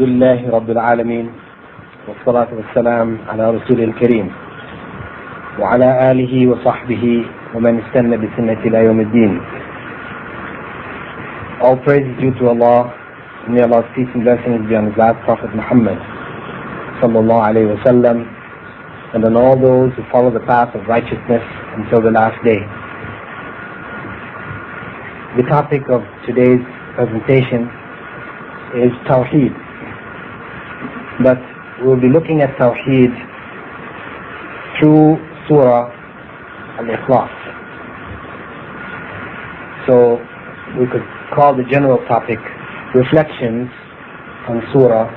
الحمد لله رب العالمين والصلاة والسلام على رسول الكريم وعلى آله وصحبه ومن استنى بسنة إلى يوم الدين. All praise is due to Allah, and may Allah's peace and blessings be on His last Prophet Muhammad sallallahu alayhi wa sallam, and on all those who follow the path of righteousness until the last day. The topic of today's presentation is Tawheed, but we'll be looking at Tawheed through Surah Al-Ikhlas. So we could call the general topic Reflections on Surah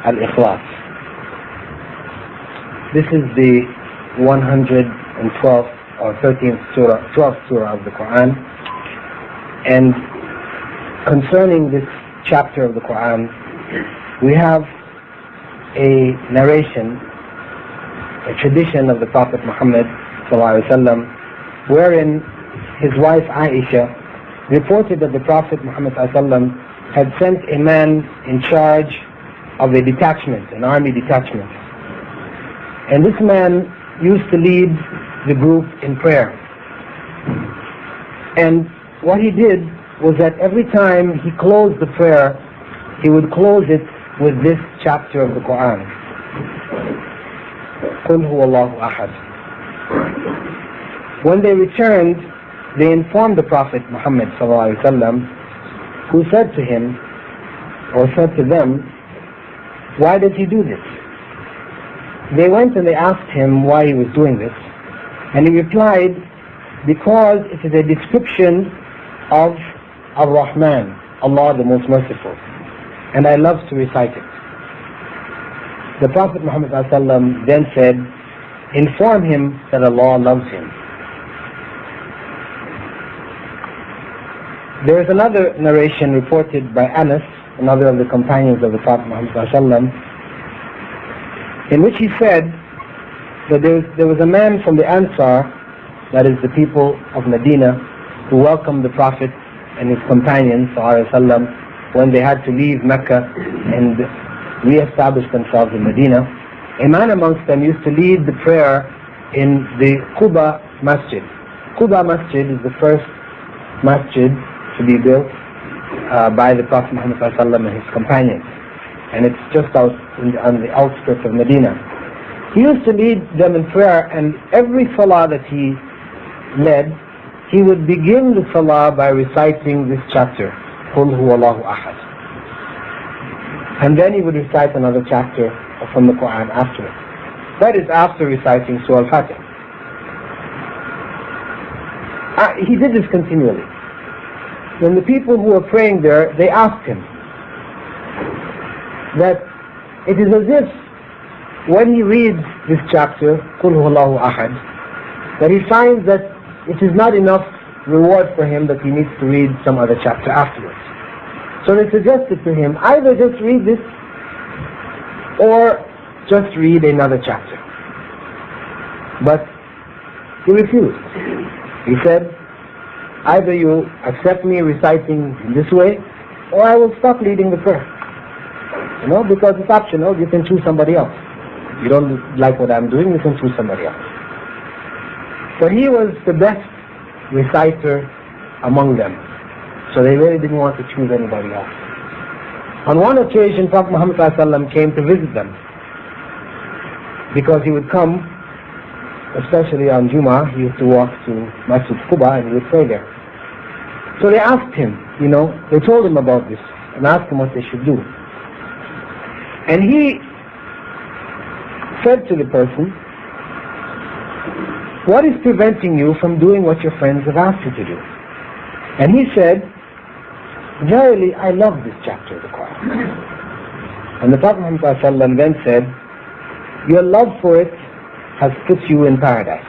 Al-Ikhlas. This is the 112th or 12th Surah of the Quran, and concerning this chapter of the Quran, we have a narration, a tradition of the Prophet Muhammad ﷺ, wherein his wife Aisha reported that the Prophet Muhammad ﷺ had sent a man in charge of a detachment, an army detachment. And this man used to lead the group in prayer. And what he did was that every time he closed the prayer, he would close it with this chapter of the Quran. قُلْ هُوَ اللَّهُ أَحَدٌ. When they returned, they informed the Prophet Muhammad ﷺ, who said to him, or said to them, why did he do this? They went and they asked him why he was doing this, and he replied, because it is a description of Ar-Rahman, Allah the most merciful, and I love to recite it. The Prophet Muhammad ﷺ then said, inform him that Allah loves him. There is another narration reported by Anas, another of the companions of the Prophet Muhammad ﷺ, in which he said that there was a man from the Ansar, that is the people of Medina, who welcomed the Prophet and his companions ﷺ when they had to leave Mecca and re-establish themselves in Medina. A man amongst them used to lead the prayer in the Quba Masjid. Quba Masjid is the first masjid to be built by the Prophet Muhammad ﷺ and his companions, and it's just out on the outskirts of Medina. He used to lead them in prayer, and every salah that he led, he would begin the salah by reciting this chapter, قُلْ هُوَ اللَّهُ أَحَدٌ, and then he would recite another chapter from the Quran afterwards. That is after reciting Surah Al-Fatiha. He did this continually. When the people who were praying there, they asked him that it is as if when he reads this chapter, قُلْ هُوَ اللَّهُ أَحَدٌ, that he finds that it is not enough reward for him, that he needs to read some other chapter afterwards. So they suggested to him, either just read this or just read another chapter. But he refused. He said, either you accept me reciting in this way, or I will stop leading the prayer. Because it's optional, you can choose somebody else. You don't like what I'm doing, you can choose somebody else. So he was the best reciter among them. So they really didn't want to choose anybody else. On one occasion, Prophet Muhammad ﷺ came to visit them, because he would come, especially on Jummah, he used to walk to Masjid Quba and he would pray there. So they asked him, they told him about this and asked him what they should do. And he said to the person, what is preventing you from doing what your friends have asked you to do? And he said, verily, I love this chapter of the Quran. And the Prophet Muhammad ﷺ then said, your love for it has put you in paradise.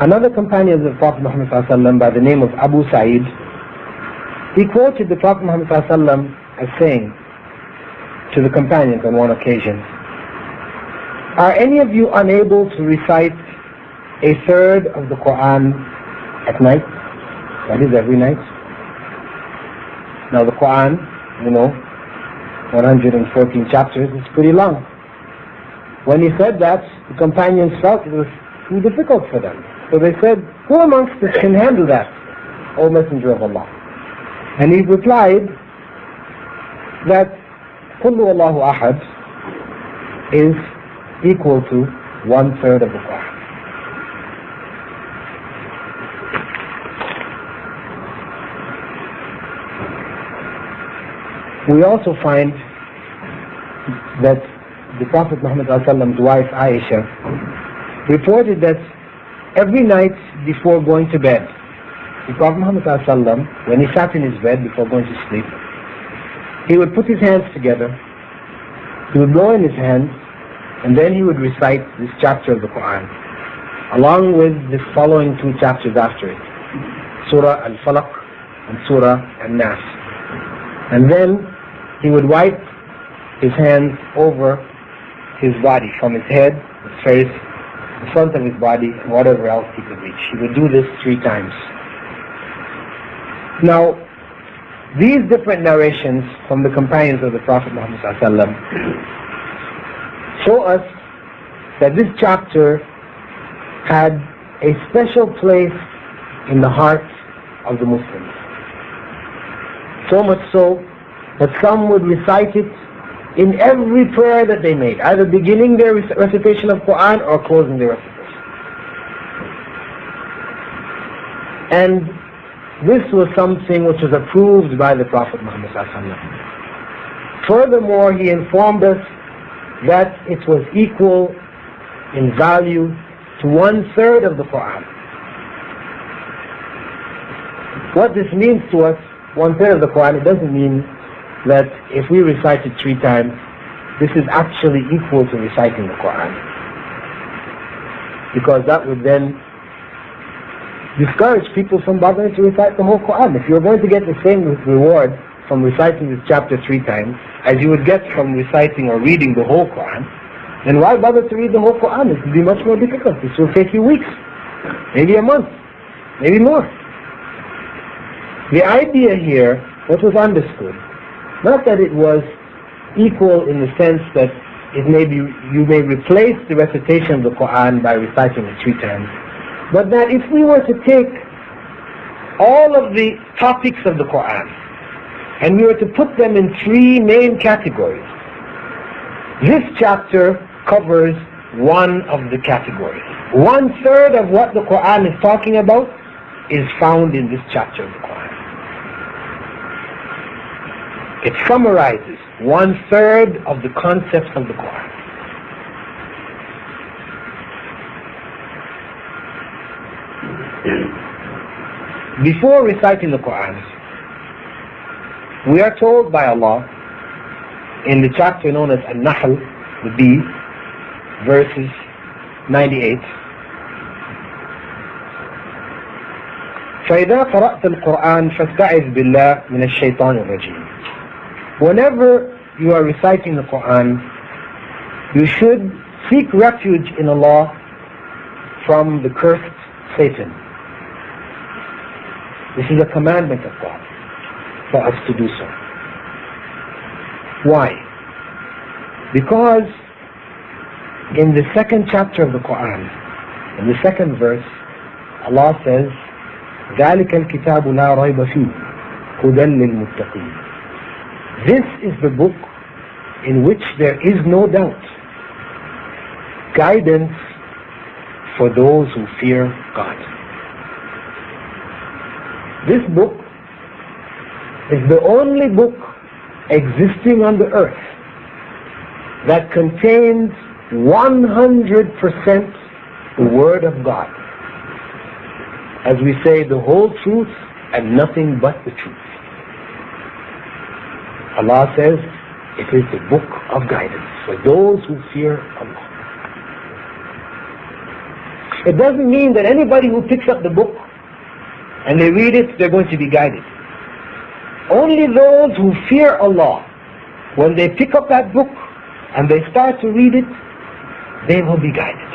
Another companion of the Prophet Muhammad ﷺ by the name of Abu Sa'id, he quoted the Prophet Muhammad ﷺ as saying to the companions on one occasion, are any of you unable to recite a third of the Quran at night? That is every night. Now the Quran, 114 chapters, is pretty long. When he said that, the companions felt it was too difficult for them. So they said, who amongst us can handle that, O Messenger of Allah? And he replied that قُلْ هُوَ اللَّهُ أَحَدٌ is equal to 1/3 of the Quran. We also find that the Prophet Muhammad's wife Aisha reported that every night before going to bed, the Prophet Muhammad, when he sat in his bed before going to sleep, he would put his hands together, he would blow in his hands, and then he would recite this chapter of the Quran, along with the following 2 chapters after it, Surah Al-Falaq and Surah Al-Nas. And then he would wipe his hands over his body, from his head, his face, the front of his body, and whatever else he could reach. He would do this 3 times. Now, these different narrations from the companions of the Prophet Muhammad show us that this chapter had a special place in the hearts of the Muslims. So much so that some would recite it in every prayer that they made, either beginning their recitation of Quran or closing their recitation. And this was something which was approved by the Prophet Muhammad. Furthermore, he informed us that it was equal in value to 1/3 of the Quran. What this means to us, 1/3 of the Quran, it doesn't mean that if we recite it 3 times, this is actually equal to reciting the Quran. Because that would then discourage people from bothering to recite the whole Quran. If you're going to get the same reward from reciting this chapter 3 times as you would get from reciting or reading the whole Quran, then why bother to read the whole Quran? It will be much more difficult. This will take you weeks, maybe a month, maybe more. The idea here, what was understood, not that it was equal in the sense that you may replace the recitation of the Quran by reciting it 3 times, but that if we were to take all of the topics of the Quran and we were to put them in 3 main categories, this chapter covers one of the categories. 1/3 of what the Quran is talking about is found in this chapter of the Quran. It summarizes 1/3 of the concepts of the Quran. Before reciting the Quran, we are told by Allah in the chapter known as An-Nahl, the bee, verses 98, فَإِذَا قَرَأْتَ الْقُرْآنَ فَاسْتَعِذْ بِاللَّهِ مِنَ الشَّيْطَانِ الرَّجِيمِ. Whenever you are reciting the Quran, you should seek refuge in Allah from the cursed Satan. This is a commandment of God for us to do so. Why? Because in the 2nd chapter of the Quran, in the 2nd verse, Allah says, ذَلِكَ الْكِتَابُ لَا رَيْبَ فِيهِ هُدًى لِلْمُتَّقِينَ. This is the book in which there is no doubt, guidance for those who fear God. This book is the only book existing on the earth that contains 100% the Word of God. As we say, the whole truth and nothing but the truth. Allah says, it is the book of guidance for those who fear Allah. It doesn't mean that anybody who picks up the book and they read it, they're going to be guided. Only those who fear Allah, when they pick up that book and they start to read it, they will be guided.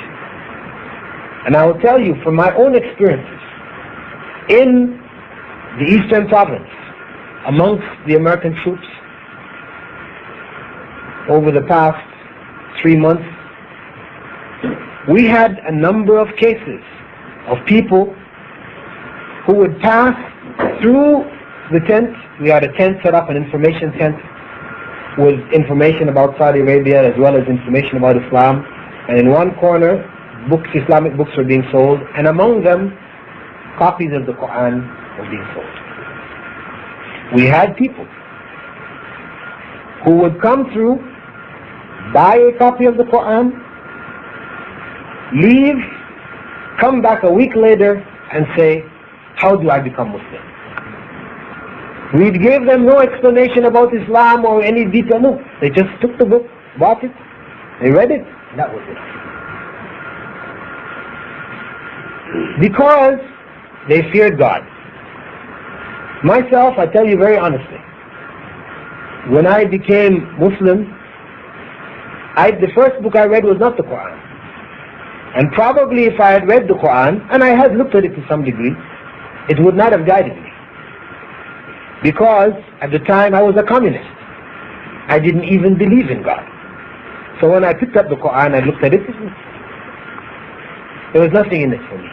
And I will tell you from my own experiences, in the Eastern Province, amongst the American troops, over the past 3 months, we had a number of cases of people who would pass through the tent. We had a tent set up, an information tent, with information about Saudi Arabia as well as information about Islam. And in one corner, books, Islamic books were being sold, and among them, copies of the Quran were being sold. We had people who would come through, buy a copy of the Quran, leave, come back a week later and say, how do I become Muslim? We gave them no explanation about Islam or any detail. No, they just took the book, bought it, they read it, and that was it. Because they feared God. Myself, I tell you very honestly, when I became Muslim, the first book I read was not the Quran. And probably if I had read the Quran, and I had looked at it to some degree, it would not have guided me. Because at the time I was a communist. I didn't even believe in God. So when I picked up the Quran, I looked at it, there was nothing in it for me.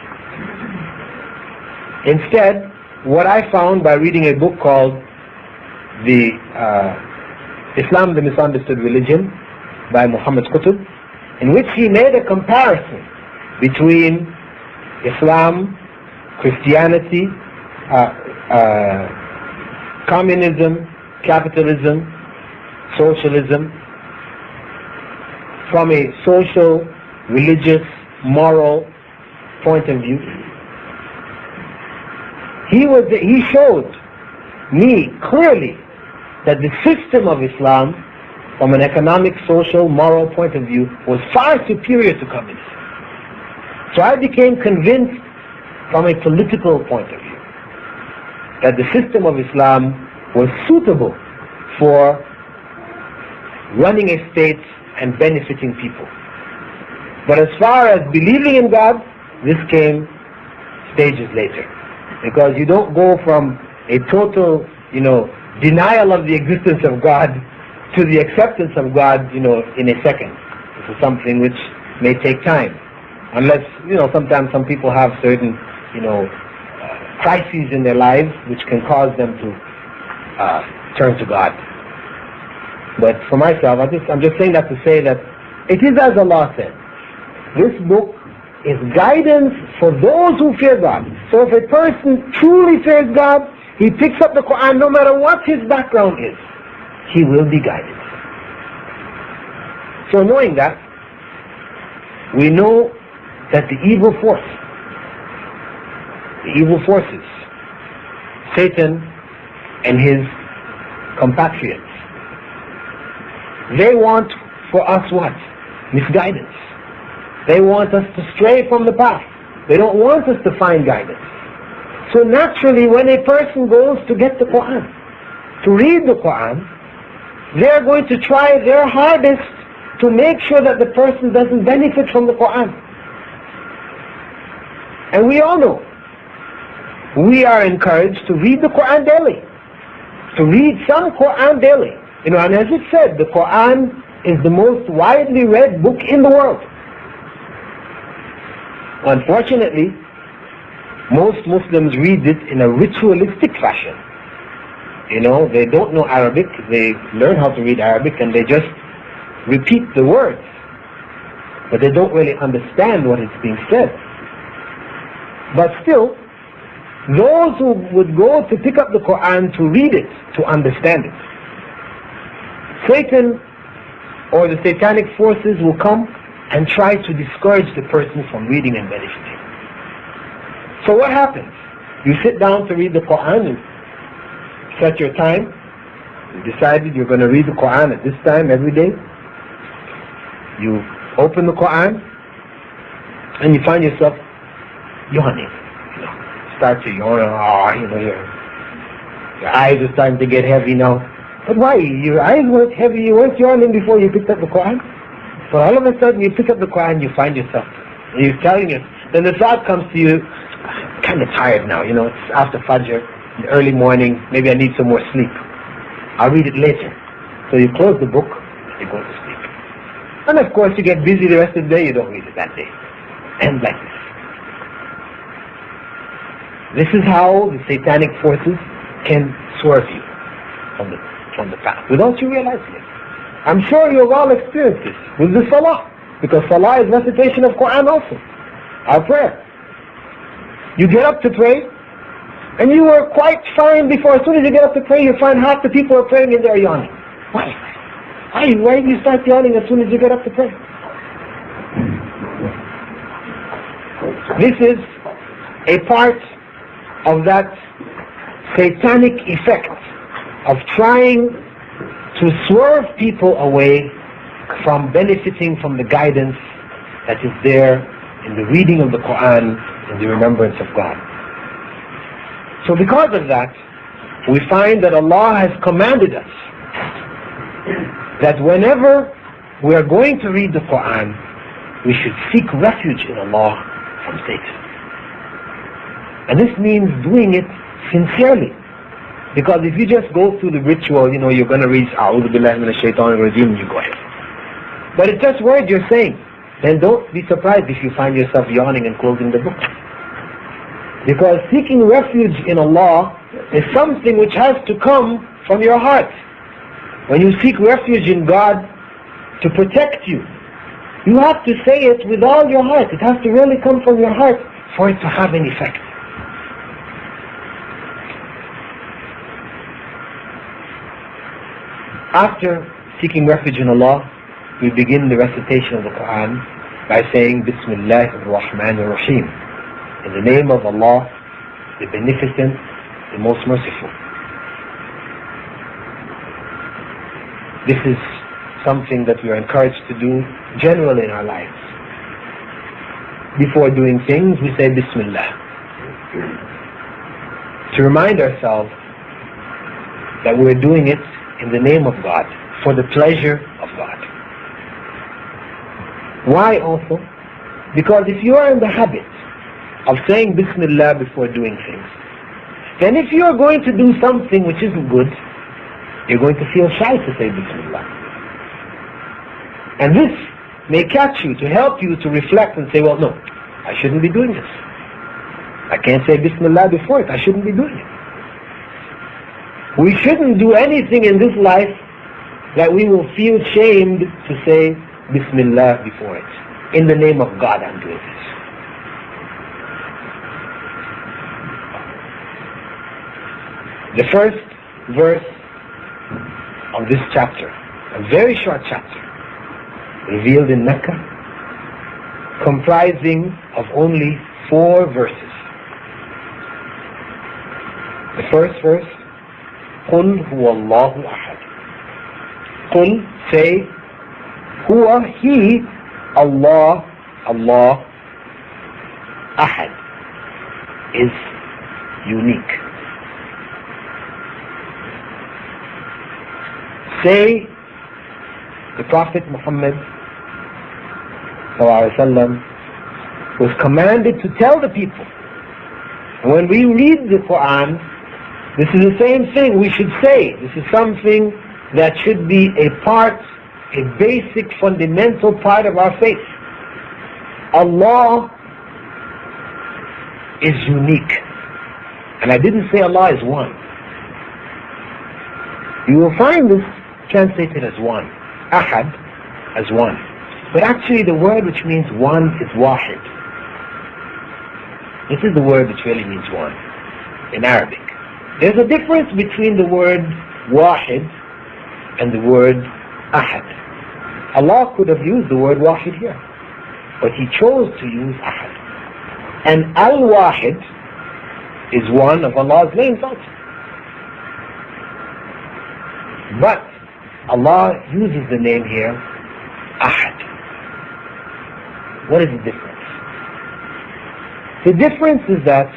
Instead, what I found by reading a book called Islam, the Misunderstood Religion by Muhammad Qutb, in which he made a comparison between Islam, Christianity, communism, capitalism, socialism, from a social, religious, moral point of view. He showed me clearly that the system of Islam, from an economic, social, moral point of view, was far superior to communism. So I became convinced from a political point of view that the system of Islam was suitable for running a state and benefiting people. But as far as believing in God, this came stages later. Because you don't go from a total, denial of the existence of God to the acceptance of God, in a second. This is something which may take time. Unless, sometimes some people have certain, crises in their lives which can cause them to turn to God. But for myself, I'm just saying that to say that it is as Allah said. This book is guidance for those who fear God. So if a person truly fears God, he picks up the Quran no matter what his background is, he will be guided. So knowing that, we know that the evil forces, Satan and his compatriots, they want for us what? Misguidance. They want us to stray from the path. They don't want us to find guidance. So naturally, when a person goes to get the Quran, to read the Quran, they are going to try their hardest to make sure that the person doesn't benefit from the Quran. And we all know, we are encouraged to read the Quran daily, to read some Quran daily. And as it said, the Quran is the most widely read book in the world. Unfortunately, most Muslims read it in a ritualistic fashion. They don't know Arabic, they learn how to read Arabic and they just repeat the words. But they don't really understand what is being said. But still, those who would go to pick up the Quran to read it, to understand it, Satan or the satanic forces will come and try to discourage the person from reading and benefiting. So what happens? You sit down to read the Quran and set your time. You decided you're going to read the Quran at this time every day. You open the Quran and you find yourself yawning. Start to yawn. Your eyes are starting to get heavy now. But why? Your eyes weren't heavy. You weren't yawning before you picked up the Quran. So all of a sudden you pick up the Quran, you find yourself, you're telling us, then the thought comes to you, kind of tired now, it's after Fajr, in the early morning, maybe I need some more sleep. I'll read it later. So you close the book, you go to sleep. And of course you get busy the rest of the day, you don't read it that day. And like this. This is how the satanic forces can swerve you from the path, without you realizing it. I'm sure you've all experienced this with the salah, because salah is recitation of Quran also, our prayer. You get up to pray, and you were quite fine before. As soon as you get up to pray, you find half the people are praying and they're yawning. Why do you start yawning as soon as you get up to pray? This is a part of that satanic effect of trying to swerve people away from benefiting from the guidance that is there in the reading of the Quran and the remembrance of God. So because of that, we find that Allah has commanded us that whenever we are going to read the Quran, we should seek refuge in Allah from Satan. And this means doing it sincerely. Because if you just go through the ritual, you're going to read A'udhu Billahi Minash Shaitanir Rajeem, you go ahead. But it's just words you're saying. Then don't be surprised if you find yourself yawning and closing the book. Because seeking refuge in Allah is something which has to come from your heart. When you seek refuge in God to protect you, you have to say it with all your heart. It has to really come from your heart for it to have an effect. After seeking refuge in Allah, we begin the recitation of the Quran by saying Bismillah ar-Rahman ar-Rahim, in the name of Allah, the Beneficent, the Most Merciful. This is something that we are encouraged to do generally in our lives. Before doing things, we say Bismillah, to remind ourselves that we are doing it in the name of God, for the pleasure of God. Why also? Because if you are in the habit of saying Bismillah before doing things, then if you are going to do something which isn't good, you're going to feel shy to say Bismillah. And this may catch you, to help you to reflect and say, well, no, I shouldn't be doing this. I can't say Bismillah before it, I shouldn't be doing it. We shouldn't do anything in this life that we will feel shamed to say Bismillah before it. In the name of God, I'm doing this. The first verse of this chapter, a very short chapter, revealed in Mecca, comprising of only 4 verses. The first verse, قُلْ هُوَ اللَّهُ أَحَدٌ. قُلْ, say, Huwa, He, Allah, Ahad, is unique. Say, the Prophet Muhammad ﷺ was commanded to tell the people. When we read the Quran, this is the same thing we should say. This is something that should be a basic, fundamental part of our faith. Allah is unique. And I didn't say Allah is one. You will find this translated as one. Ahad, as one. But actually the word which means one is wahid. This is the word which really means one in Arabic. There's a difference between the word wahid and the word ahad. Allah could have used the word wahid here, but He chose to use ahad. And al-wahid is one of Allah's names also. But Allah uses the name here, ahad. What is the difference? The difference is that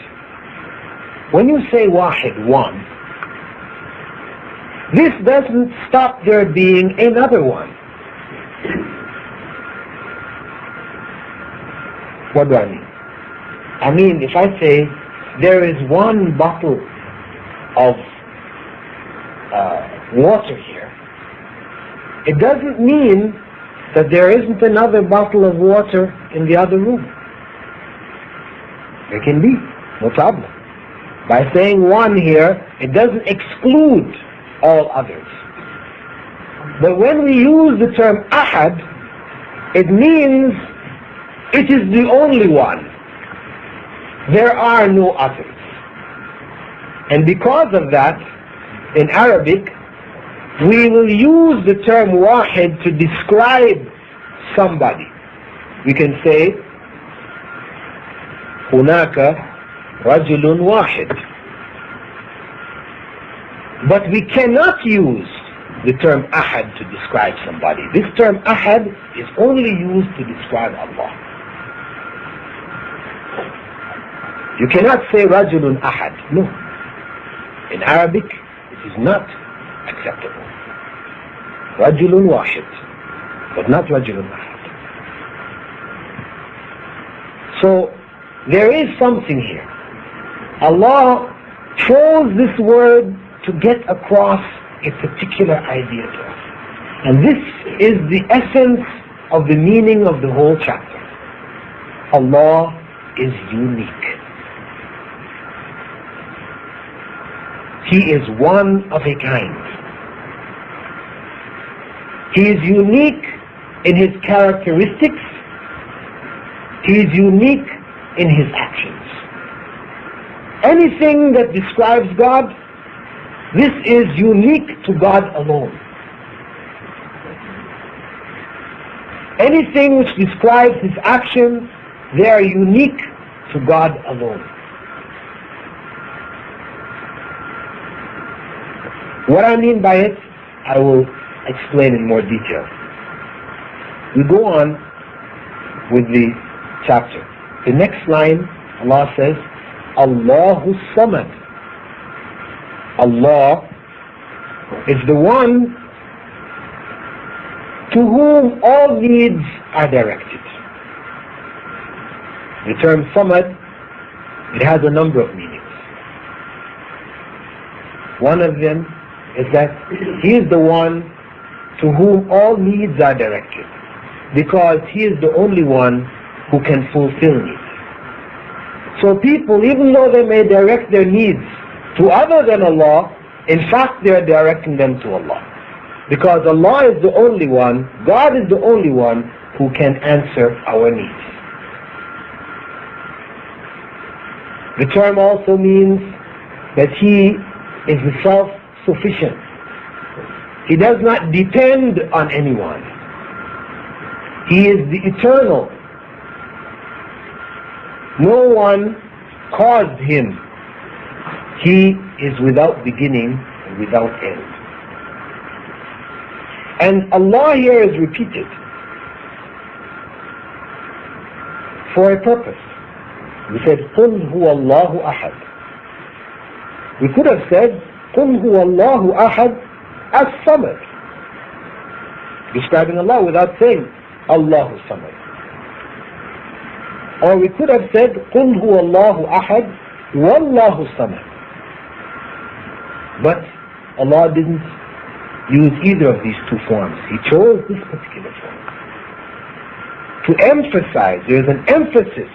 when you say wahid, one, this doesn't stop there being another one. What do I mean? I mean, if I say there is one bottle of water here, it doesn't mean that there isn't another bottle of water in the other room. There can be, no problem. By saying one here, it doesn't exclude all others. But when we use the term ahad, it means it is the only one. There are no others. And because of that, in Arabic, we will use the term wahid to describe somebody. We can say, hunaka rajulun wahid. But we cannot use the term ahad to describe somebody. This term ahad is only used to describe Allah. You cannot say rajulun ahad. No. In Arabic, it is not acceptable. Rajulun wahid, but not rajulun ahad. So, there is something here. Allah chose this word to get across a particular idea to us. And this is the essence of the meaning of the whole chapter. Allah is unique. He is one of a kind. He is unique in his characteristics. He is unique in his actions. Anything that describes God, this is unique to God alone. Anything which describes his actions, they are unique to God alone. What I mean by it, I will explain in more detail. We go on with the chapter. The next line, Allah says, Allahu Samad. Allah is the one to whom all needs are directed. The term Samad, it has a number of meanings. One of them is that he is the one to whom all needs are directed, because he is the only one who can fulfill needs. So people, even though they may direct their needs to other than Allah, in fact they are directing them to Allah. Because Allah is the only one, God is the only one who can answer our needs. The term also means that he is the self-sufficient. He does not depend on anyone. He is the eternal. No one caused him. He is without beginning and without end. And Allah here is repeated for a purpose. We said, قُلْ هُوَ اللَّهُ أَحَدٌ. We could have said, قُلْ هُوَ اللَّهُ أَحَدٌ as-Samad, describing Allah without saying Allahu Samad. Or we could have said, قُلْ هُوَ اللَّهُ أَحَدٌ وَاللَّهُ Samad. But Allah didn't use either of these two forms. He chose this particular form. To emphasize, there is an emphasis.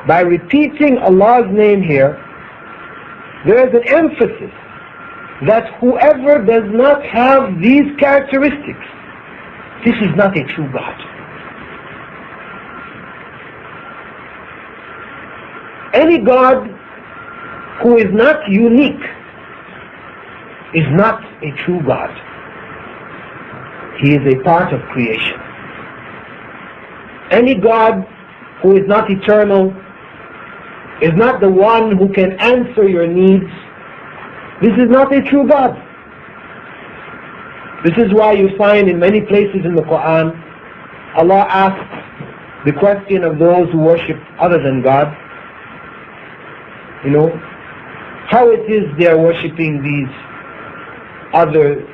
By repeating Allah's name here, there is an emphasis that whoever does not have these characteristics, this is not a true God. Any God who is not unique is not a true God. He is a part of creation. Any God who is not eternal is not the one who can answer your needs. This is not a true God. This is why you find in many places in the Quran, Allah asks the question of those who worship other than God, how it is they are worshipping these others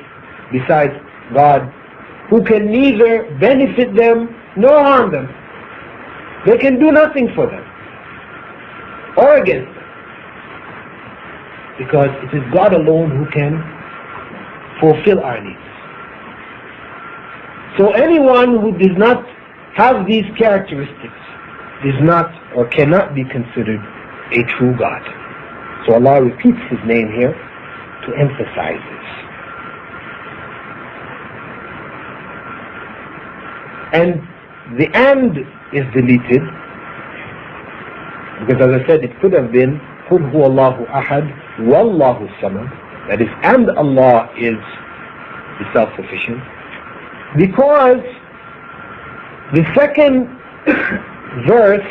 besides God, who can neither benefit them nor harm them. They can do nothing for them or against them. because it is God alone who can fulfill our needs. So anyone who does not have these characteristics is not or cannot be considered a true God. So Allah repeats His name here to emphasize this. And the "and" is deleted because, as I said, it could have been قُلْ هُوَ اللَّهُ أَحَدٌ وَاللَّهُ الصَّمَدُ. That is, and Allah is the self-sufficient. Because the second verse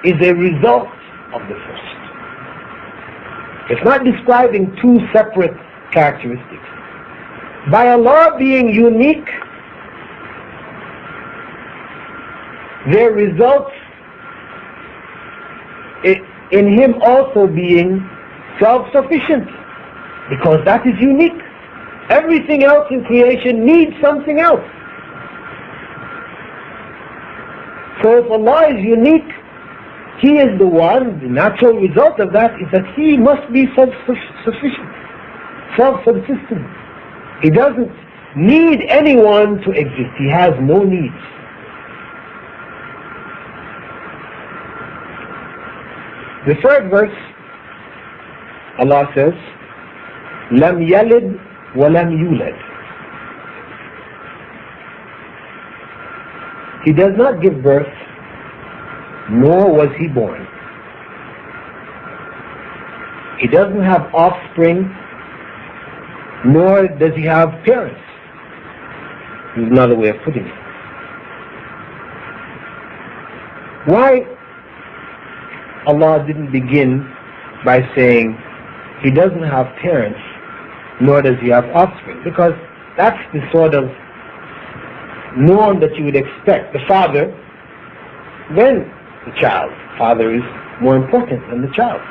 is a result of the first. It's not describing two separate characteristics. By Allah being unique, there results in Him also being self-sufficient, because that is unique. Everything else in creation needs something else. So if Allah is unique, He is the one, the natural result of that is that He must be self-sufficient, self-subsistent. He doesn't need anyone to exist. He has no needs. The third verse, Allah says, لَمْ يَلِدْ وَلَمْ يُولَدْ. He does not give birth, nor was He born. He doesn't have offspring, nor does He have parents. This is another way of putting it. Why Allah didn't begin by saying He doesn't have parents, nor does He have offspring? Because that's the sort of norm that you would expect. The father, then the child. Father is more important than the child.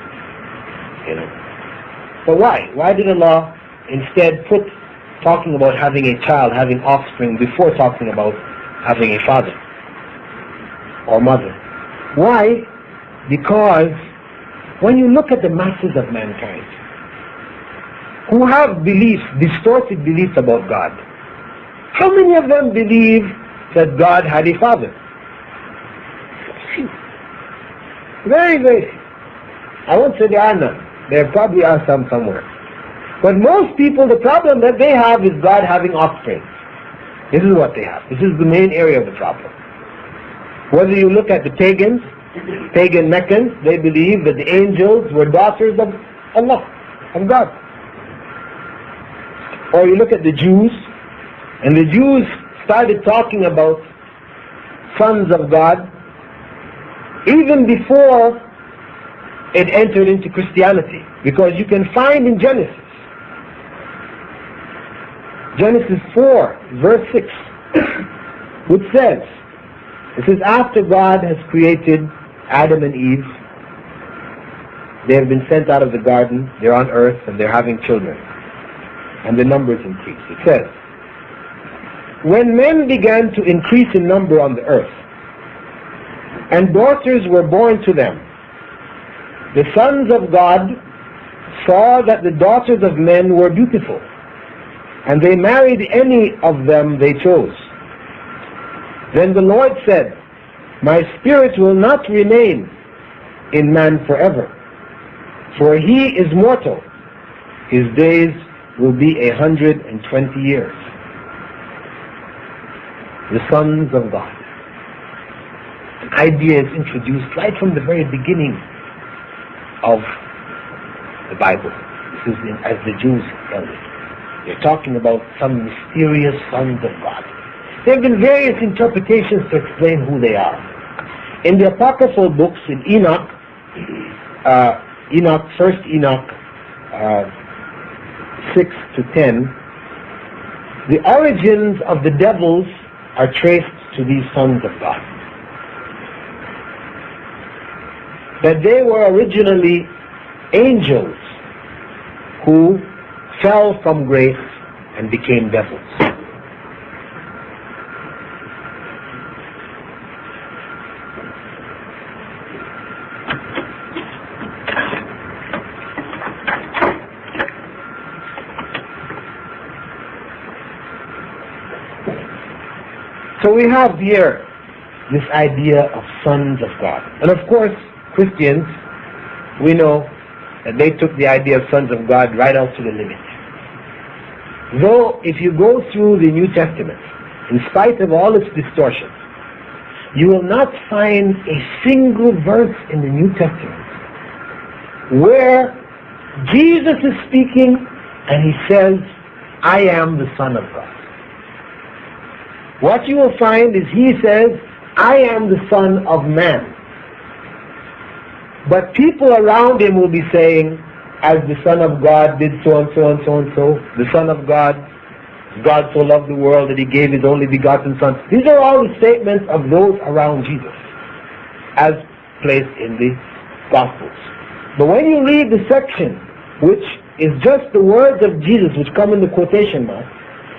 But why? Why did Allah instead put talking about having a child, having offspring, before talking about having a father or mother? Why? Because when you look at the masses of mankind who have beliefs, distorted beliefs about God, how many of them believe that God had a father? Few. Very, very few. I won't say there are none. There probably are some somewhere. But most people, the problem that they have is God having offspring. This is what they have. This is the main area of the problem. Whether you look at the pagans, pagan Meccans, they believe that the angels were daughters of Allah, of God. Or you look at the Jews, and the Jews started talking about sons of God even before it entered into Christianity. Because you can find in Genesis 4, verse 6, which says, this is after God has created Adam and Eve. They have been sent out of the garden, they're on earth, and they're having children. And the numbers increase. It says, when men began to increase in number on the earth, and daughters were born to them, the sons of God saw that the daughters of men were beautiful, and they married any of them they chose. Then the Lord said, my spirit will not remain in man forever, for he is mortal. His days will be 120 years. The sons of God. An idea is introduced right from the very beginning of the Bible. This is as the Jews tell it. They're talking about some mysterious sons of God. There have been various interpretations to explain who they are. In the apocryphal books, in Enoch, first Enoch 6 to 10, the origins of the devils are traced to these sons of God. That they were originally angels who fell from grace and became devils. So we have here this idea of sons of God. And of course, Christians, we know that they took the idea of sons of God right out to the limit. Though, if you go through the New Testament, in spite of all its distortions, you will not find a single verse in the New Testament where Jesus is speaking and he says, I am the Son of God. What you will find is he says, I am the Son of Man. But people around him will be saying, as the Son of God did so and so and so and so, the Son of God, God so loved the world that he gave his only begotten Son. These are all the statements of those around Jesus, as placed in the Gospels. But when you read the section, which is just the words of Jesus, which come in the quotation mark,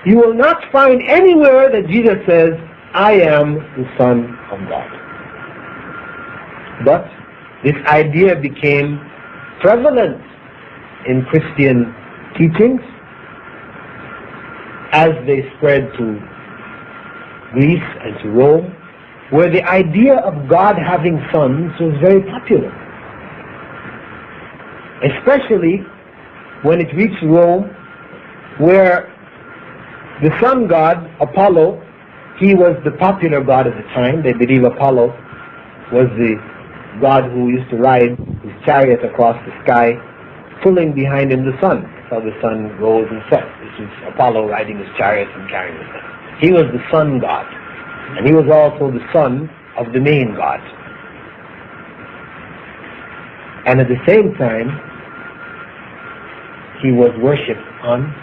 you will not find anywhere that Jesus says, I am the Son of God. But this idea became prevalent in Christian teachings as they spread to Greece and to Rome, where the idea of God having sons was very popular. Especially when it reached Rome, where the sun god, Apollo, he was the popular god at the time. They believe Apollo was the god who used to ride his chariot across the sky, pulling behind him the sun. That's how the sun rose and set. This is Apollo riding his chariot and carrying the sun. He was the sun god, and he was also the son of the main god. And at the same time, he was worshipped on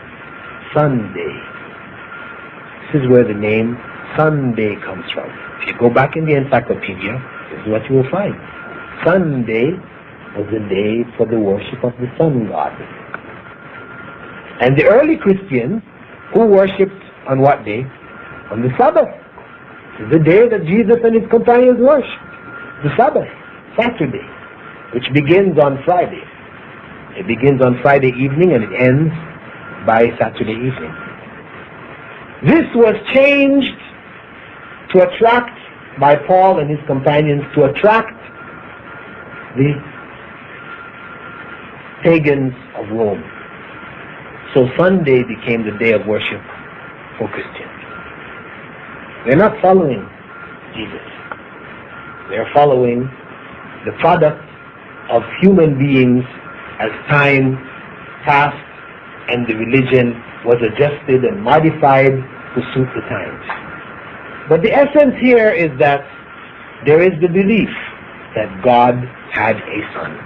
Sunday. This is where the name Sunday comes from. If you go back in the encyclopedia, this is what you will find. Sunday was the day for the worship of the sun god. And the early Christians, who worshipped on what day? On the Sabbath. This is the day that Jesus and his companions worshipped. The Sabbath, Saturday, which begins on Friday. It begins on Friday evening and it ends by Saturday evening. This was changed to attract, by Paul and his companions, to attract the pagans of Rome. So Sunday became the day of worship for Christians. They're not following Jesus. They're following the product of human beings as time passed and the religion was adjusted and modified to suit the times. But the essence here is that there is the belief that God had a son.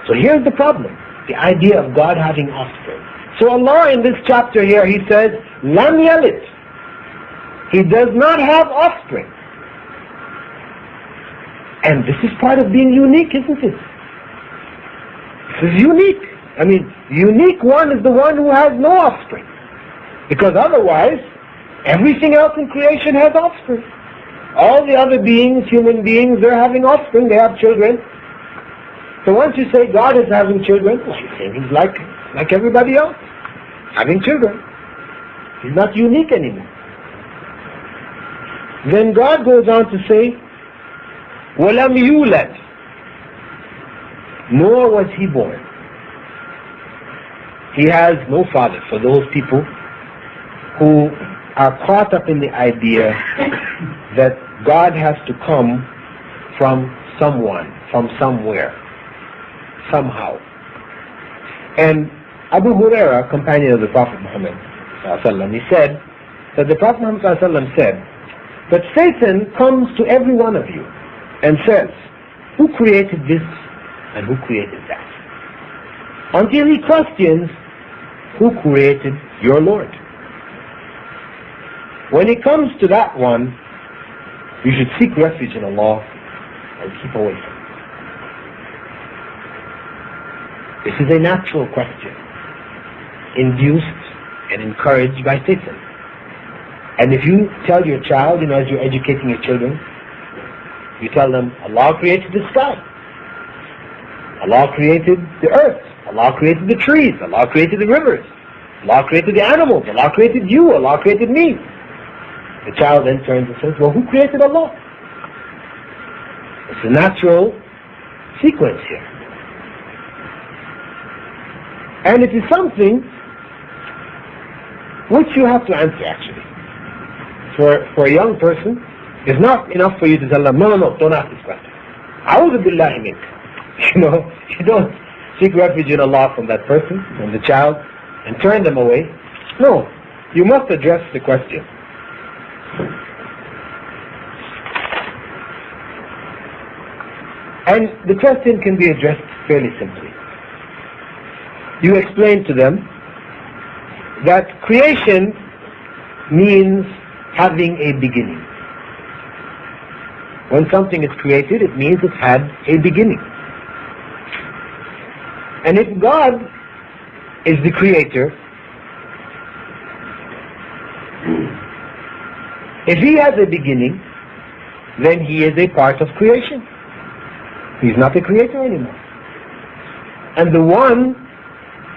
So here's the problem, the idea of God having offspring. So Allah in this chapter here, he says, Lam Yalid. He does not have offspring. And this is part of being unique, isn't it? This is unique. I mean, the unique one is the one who has no offspring. Because otherwise, everything else in creation has offspring. All the other beings, human beings, they're having offspring, they have children. So once you say God is having children, well, you're saying he's like everybody else, having children. He's not unique anymore. Then God goes on to say, وَلَمْ يُولَدْ, nor was he born. He has no father. For those people who are caught up in the idea that God has to come from someone, from somewhere, somehow. And Abu Huraira, companion of the Prophet Muhammad, he said that the Prophet Muhammad said that Satan comes to every one of you and says, who created this and who created that? Until he questions, who created your Lord? When it comes to that one, you should seek refuge in Allah and keep away from it. This is a natural question, induced and encouraged by Satan. And if you tell your child, as you're educating your children, you tell them, Allah created the sky, Allah created the earth, Allah created the trees, Allah created the rivers, Allah created the animals, Allah created you, Allah created me. The child then turns and says, well, who created Allah? It's a natural sequence here. And it is something which you have to answer actually. For a young person, it's not enough for you to tell them, no, don't ask this question. A'udhu billahi mink. You don't seek refuge in Allah from that person, from the child, and turn them away. No, you must address the question. And the question can be addressed fairly simply. You explain to them that creation means having a beginning. When something is created, it means it had a beginning. And if God is the creator, if He has a beginning, then He is a part of creation. He's not a creator anymore. And the one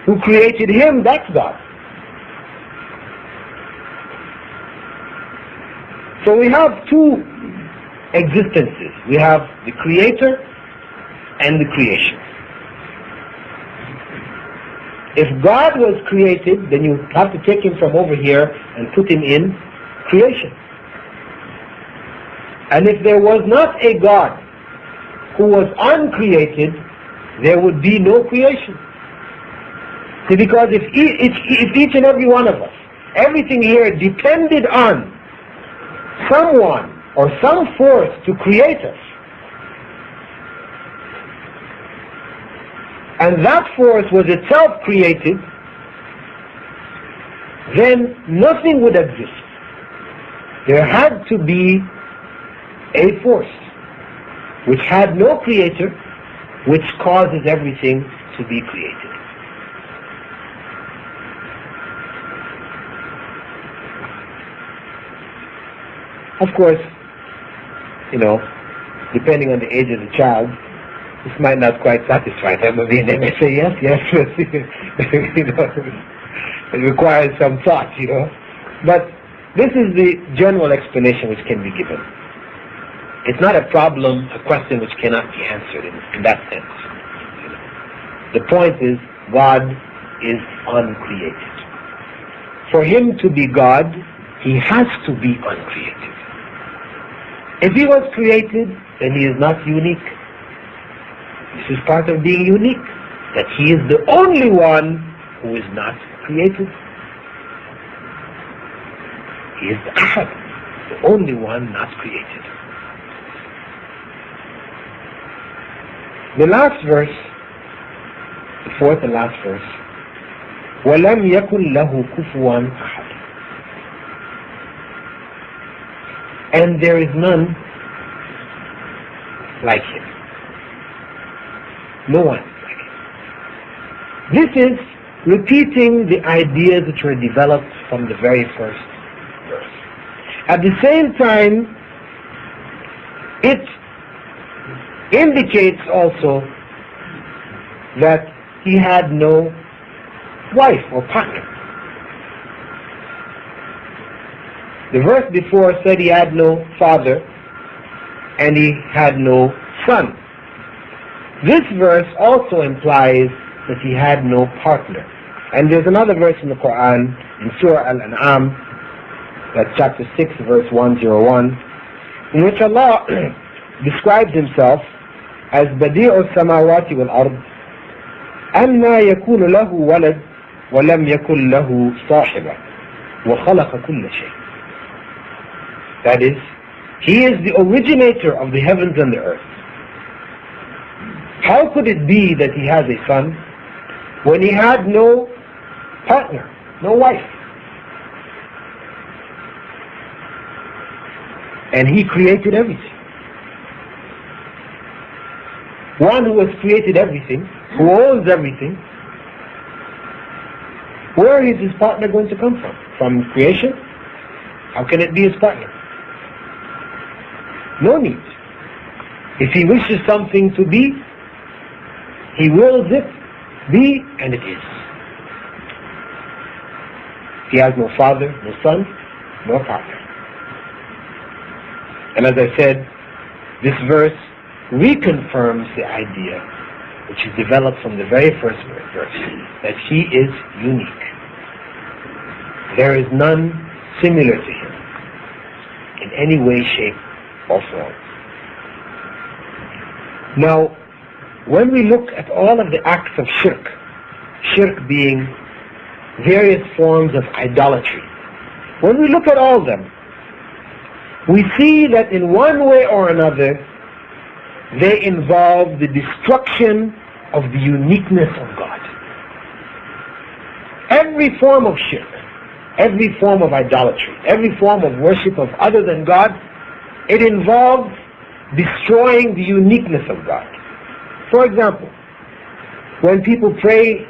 who created Him, that's God. So we have two existences. We have the creator and the creation. If God was created, then you have to take Him from over here and put Him in creation. And if there was not a God who was uncreated, there would be no creation. See, because if each and every one of us, everything here depended on someone or some force to create us, and that force was itself created, then nothing would exist. There had to be a force which had no creator, which causes everything to be created. Of course, depending on the age of the child, this might not quite satisfy them. I mean, they may say yes, it requires some thought, But this is the general explanation which can be given. It's not a problem, a question which cannot be answered in that sense. The point is, God is uncreated. For Him to be God, He has to be uncreated. If He was created, then He is not unique. This is part of being unique, that He is the only one who is not created. He is the Ahad, the only one not created. The last verse, the fourth and last verse, وَلَمْ يَكُنْ لَهُ كُفُوًا أَحَدٌ. And there is none like Him. No one like Him. This is repeating the ideas which were developed from the very first verse. At the same time, it indicates also that He had no wife or partner. The verse before said He had no father and He had no son. This verse also implies that He had no partner. And there's another verse in the Quran, in Surah Al-An'am, that's chapter 6, verse 101, in which Allah describes Himself as Badi'u samawati wal ard, anna yakunu lahu walad wa lam yakun lahu sahiba wa khalaqa kulla shay. That is, He is the originator of the heavens and the earth. How could it be that He has a son when He had no partner, no wife? And He created everything. One who has created everything, who owns everything, where is His partner going to come from? From creation? How can it be His partner? No need. If He wishes something to be, He wills it be, and it is. He has no father, no son, no partner. And as I said, this verse reconfirms the idea which is developed from the very first verse, that He is unique. There is none similar to Him in any way, shape, or form. Now, when we look at all of the acts of shirk being various forms of idolatry, when we look at all of them, we see that in one way or another, they involve the destruction of the uniqueness of God. Every form of shirk, every form of idolatry, every form of worship of other than God, it involves destroying the uniqueness of God. For example, when people pray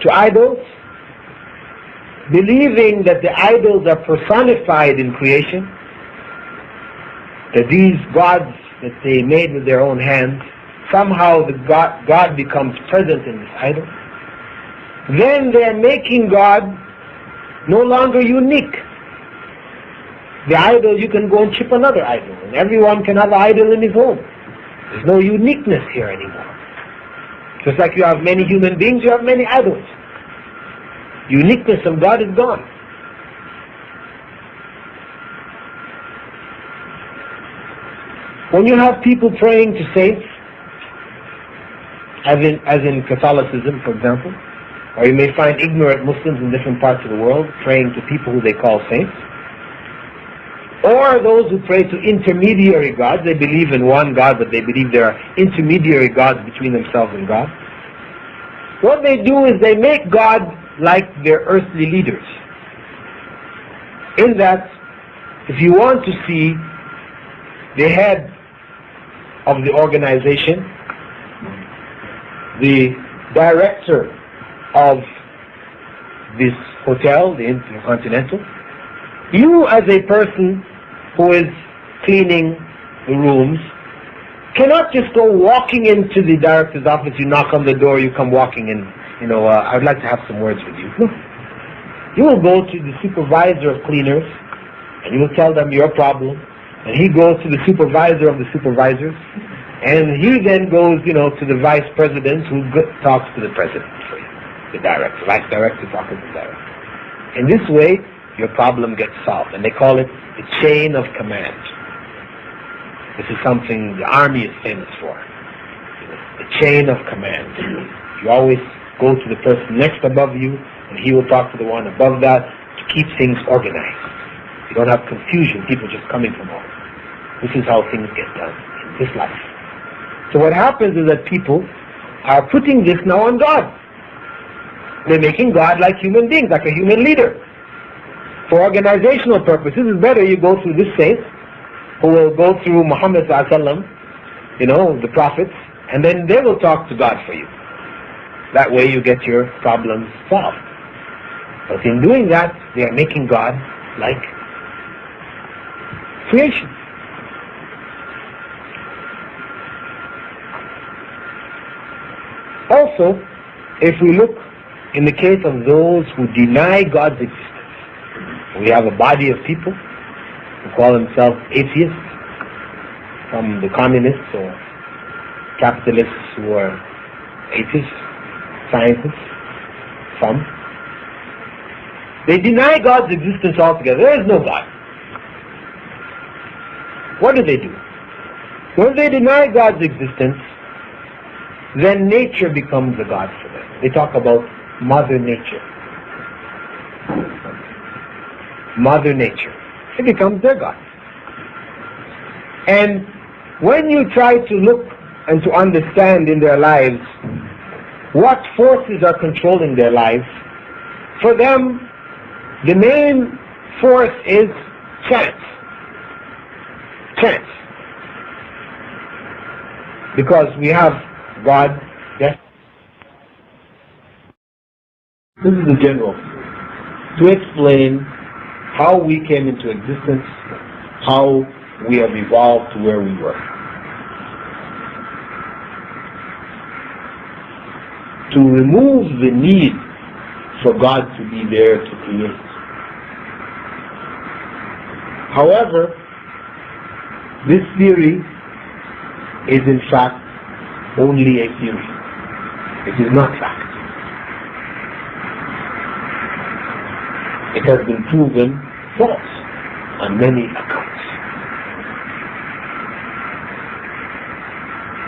to idols, believing that the idols are personified in creation, that these gods that they made with their own hands, somehow the God becomes present in this idol, then they are making God no longer unique. The idol, you can go and chip another idol, and everyone can have an idol in his home. There's no uniqueness here anymore. Just like you have many human beings, you have many idols. Uniqueness of God is gone. When you have people praying to saints, as in Catholicism, for example, or you may find ignorant Muslims in different parts of the world praying to people who they call saints, or those who pray to intermediary gods. They believe in one God, but they believe there are intermediary gods between themselves and God. What they do is they make God like their earthly leaders. In that, if you want to see the head of the organization, the director of this hotel, the Intercontinental, you as a person who is cleaning the rooms cannot just go walking into the director's office, you knock on the door, you come walking in, I would like to have some words with you. No. You will go to the supervisor of cleaners and you will tell them your problem, and he goes to the supervisor of the supervisors, and he then goes, to the vice president who talks to the president for you, the director, vice director talking to the director. In this way, your problem gets solved, and they call it the chain of command. This is something the army is famous for. The chain of command. You always go to the person next above you, and he will talk to the one above that to keep things organized. You don't have confusion, people just coming from all. This is how things get done in this life. So what happens is that people are putting this now on God. They're making God like human beings, like a human leader. For organizational purposes, it's better you go through this saint, who will go through Muhammad sallallahu alaihi wasallam, the prophets, and then they will talk to God for you. That way you get your problems solved. But in doing that, they are making God like creation. Also, if we look in the case of those who deny God's existence, we have a body of people who call themselves atheists, from the communists or capitalists who are atheists, scientists, some. They deny God's existence altogether. There is no God. What do? When they deny God's existence, then nature becomes a God for them. They talk about Mother Nature. Mother Nature. It becomes their God. And when you try to look and to understand in their lives what forces are controlling their lives, for them the main force is chance. Chance. Because we have God, yes? This is the general. To explain how we came into existence, how we have evolved to where we were. To remove the need for God to be there to create. However, This theory is in fact only a theory. It is not fact. It has been proven false on many accounts.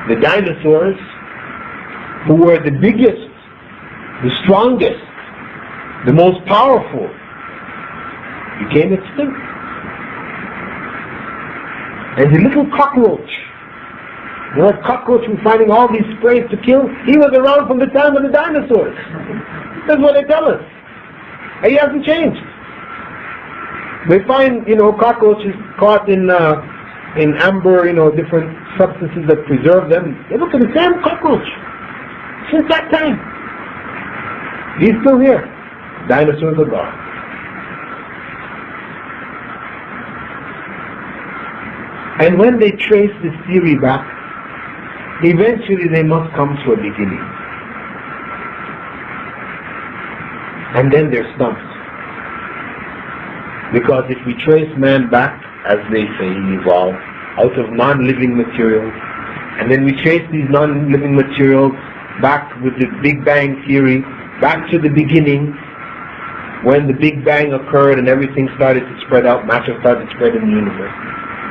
The dinosaurs, who were the biggest, the strongest, the most powerful, became extinct. And the little cockroach, you know, that cockroach was finding all these sprays to kill, he was around from the time of the dinosaurs. That's what they tell us. And he hasn't changed. They find, cockroaches caught in amber, different substances that preserve them. They look at the same cockroach since that time. He's still here. Dinosaurs are gone. And when they trace this theory back, eventually they must come to a beginning. And then they're stumped. Because if we trace man back, as they say, he evolved out of non-living materials, and then we trace these non-living materials back with the Big Bang theory, back to the beginning, when the Big Bang occurred and everything started to spread out, matter started to spread in the universe.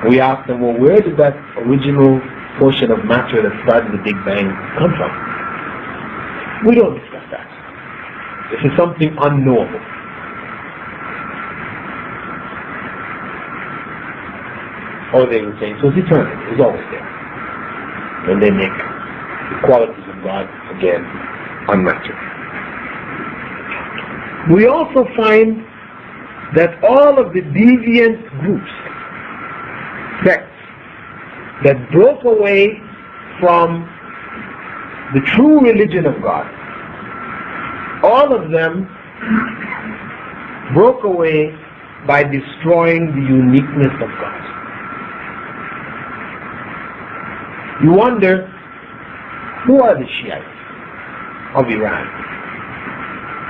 We ask them, well, where did that original portion of matter that started the Big Bang come from? We don't discuss that. This is something unknowable. Or they would say, so it's eternal, it's always there. And they make the qualities of God, again, unnatural. We also find that all of the deviant groups, sects, that broke away from the true religion of God, all of them broke away by destroying the uniqueness of God. You wonder, who are the Shiites of Iran?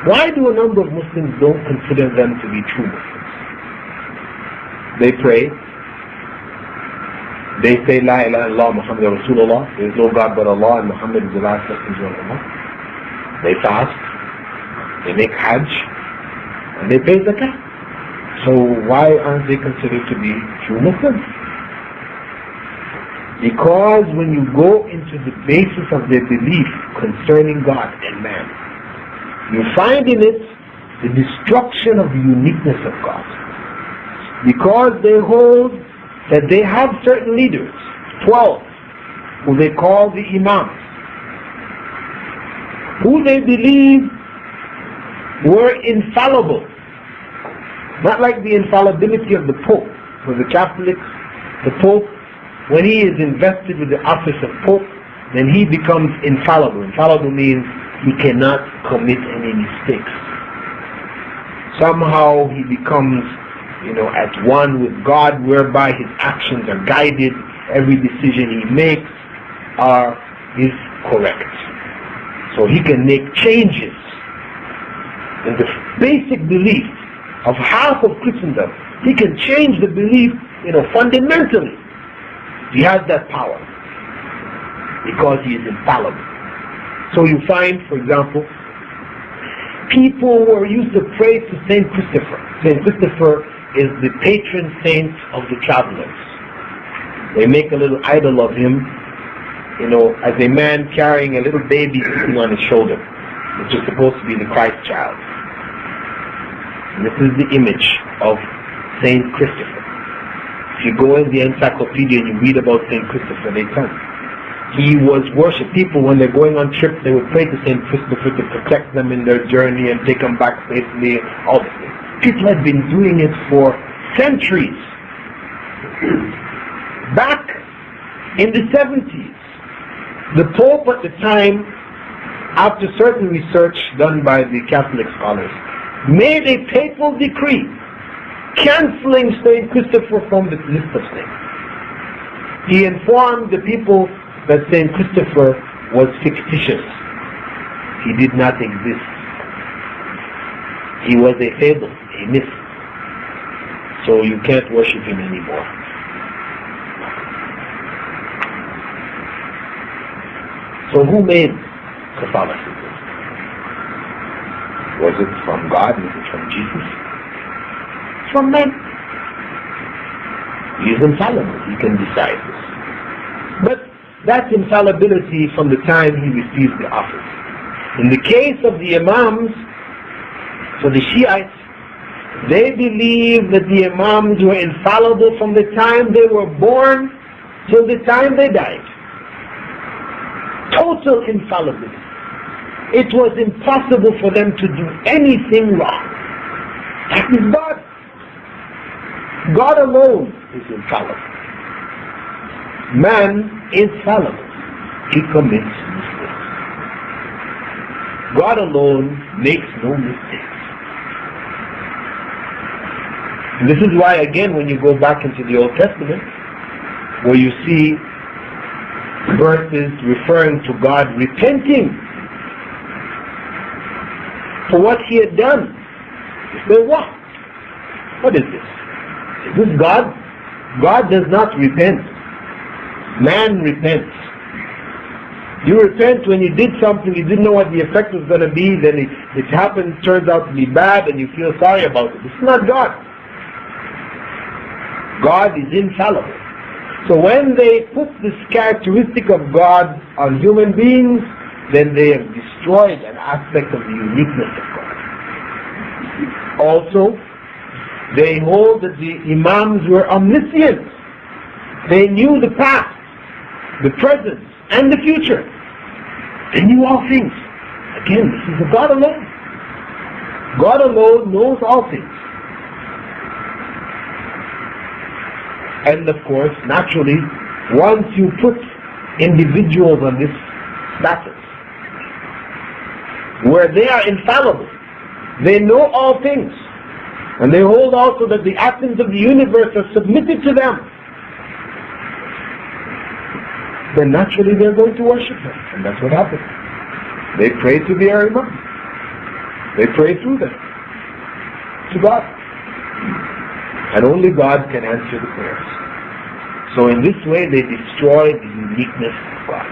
Why do a number of Muslims don't consider them to be true Muslims? They pray. They say, La ilaha illallah Muhammad Rasulullah, there is no God but Allah and Muhammad is the last messenger of Allah. They fast, they make Hajj, and they pay zakah. So why aren't they considered to be true Muslims? Because when you go into the basis of their belief concerning God and man, you find in it the destruction of the uniqueness of God. Because they hold that they have certain leaders, 12, who they call the Imams, who they believe were infallible. Not like the infallibility of the Pope. For the Catholics, the Pope, when he is invested with the office of Pope, then he becomes infallible. Infallible means he cannot commit any mistakes. Somehow he becomes, at one with God, whereby his actions are guided, every decision he makes is correct. So he can make changes in the basic belief of half of Christendom. He can change the belief, fundamentally. He has that power because he is infallible. So you find, for example, people who used to pray to Saint Christopher. Saint Christopher is the patron saint of the travelers. They make a little idol of him, as a man carrying a little baby sitting on his shoulder, which is supposed to be the Christ child. And this is the image of Saint Christopher. If you go in the encyclopedia and you read about Saint Christopher, they tell you. He was worshipped. People, when they're going on trips, they would pray to Saint Christopher to protect them in their journey and take them back safely, all this thing. People had been doing it for centuries. Back in the 70s, the Pope at the time, after certain research done by the Catholic scholars, made a papal decree cancelling Saint Christopher from the list of saints. He informed the people that Saint Christopher was fictitious. He did not exist. He was a fable, a myth. So you can't worship him anymore. So who made Catholicism? Was it from God? Was it from Jesus? It's from man. He is infallible. He can decide this. But that's infallibility from the time he received the office. In the case of the Imams, for the Shiites, they believe that the Imams were infallible from the time they were born till the time they died. Total infallibility. It was impossible for them to do anything wrong. That is God. God alone is infallible. Man is fallible. He commits mistakes. God alone makes no mistakes. And this is why, again, when you go back into the Old Testament, where you see verses referring to God repenting for what he had done, you say, what? What is this? Is this God? God does not repent. Man repents. You repent when you did something, you didn't know what the effect was going to be, then it happens, turns out to be bad, and you feel sorry about it. This is not God. God is infallible. So when they put this characteristic of God on human beings, then they have destroyed an aspect of the uniqueness of God. Also, they hold that the Imams were omniscient. They knew the past, the present, and the future. They knew all things. Again, this is God alone. God alone knows all things. And of course, naturally, once you put individuals on this status, where they are infallible, they know all things, and they hold also that the atoms of the universe are submitted to them, then naturally they're going to worship them. And that's what happens. They pray to the Imam. They pray through them to God. And only God can answer the prayers. So in this way they destroy the uniqueness of God.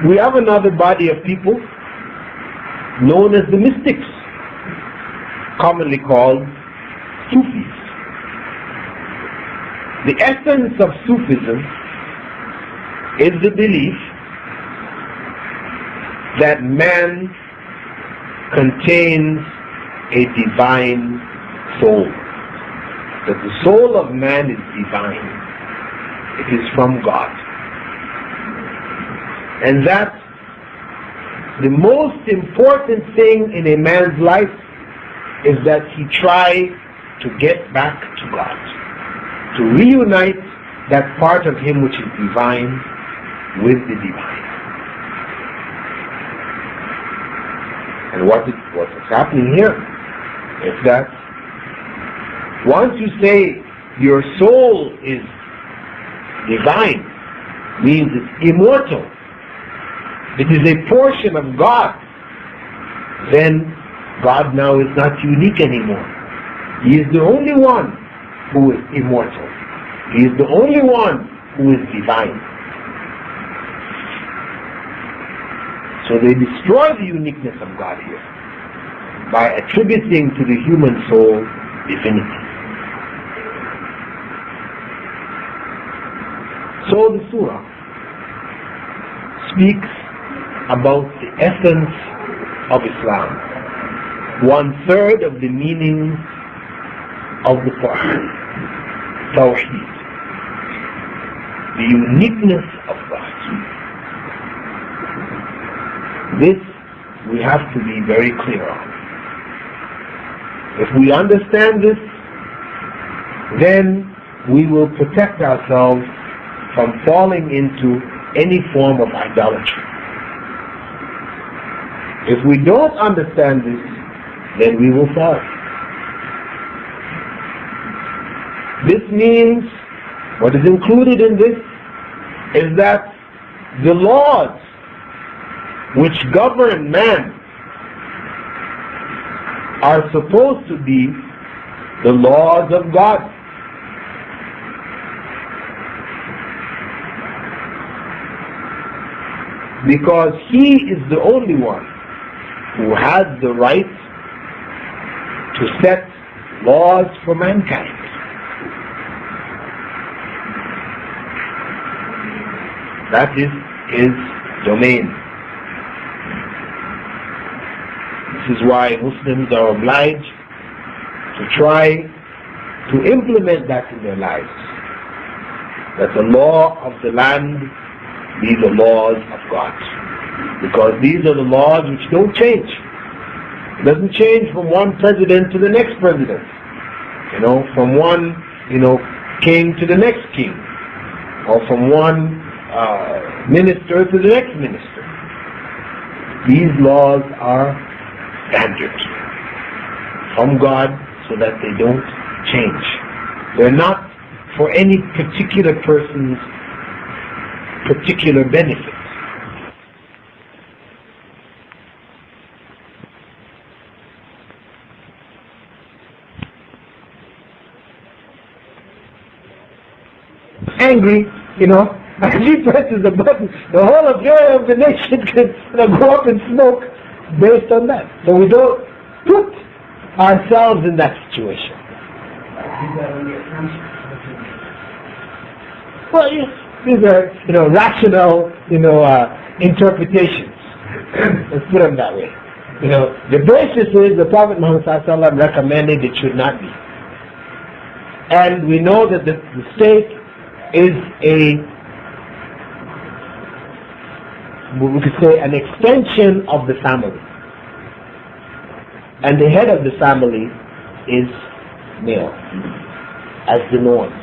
We have another body of people known as the mystics, commonly called Sufis. The essence of Sufism is the belief that man contains a divine soul. That the soul of man is divine. It is from God. And that the most important thing in a man's life is that he try to get back to God, to reunite that part of him which is divine with the divine. And what is happening here is that once you say your soul is divine, means it's immortal, it is a portion of God, then God now is not unique anymore. He is the only one who is immortal. He is the only one who is divine. So they destroy the uniqueness of God here by attributing to the human soul divinity. So the surah speaks about the essence of Islam, 1/3 of the meaning of the Quran, Tawheed, the uniqueness of God. This we have to be very clear on. If we understand this, then we will protect ourselves from falling into any form of idolatry. If we don't understand this, then we will fall. This means, what is included in this is that the laws which govern man are supposed to be the laws of God. because he is the only one who has the right to set laws for mankind. That is his domain. This is why Muslims are obliged to try to implement that in their lives. That the law of the land be the laws of God. Because these are the laws which don't change. It doesn't change from one president to the next president. From one, king to the next king. Or from one minister to the next minister. These laws are standard from God so that they don't change. They're not for any particular person's particular benefit. Angry, and he presses the button, the whole affair of the nation can go up in smoke based on that. So we don't put ourselves in that situation. Well, yes, these are, rational, interpretations. Let's put them that way. The basis is the Prophet Muhammad ﷺ recommended it should not be. And we know that the state is we could say an extension of the family. And the head of the family is male, as the norm.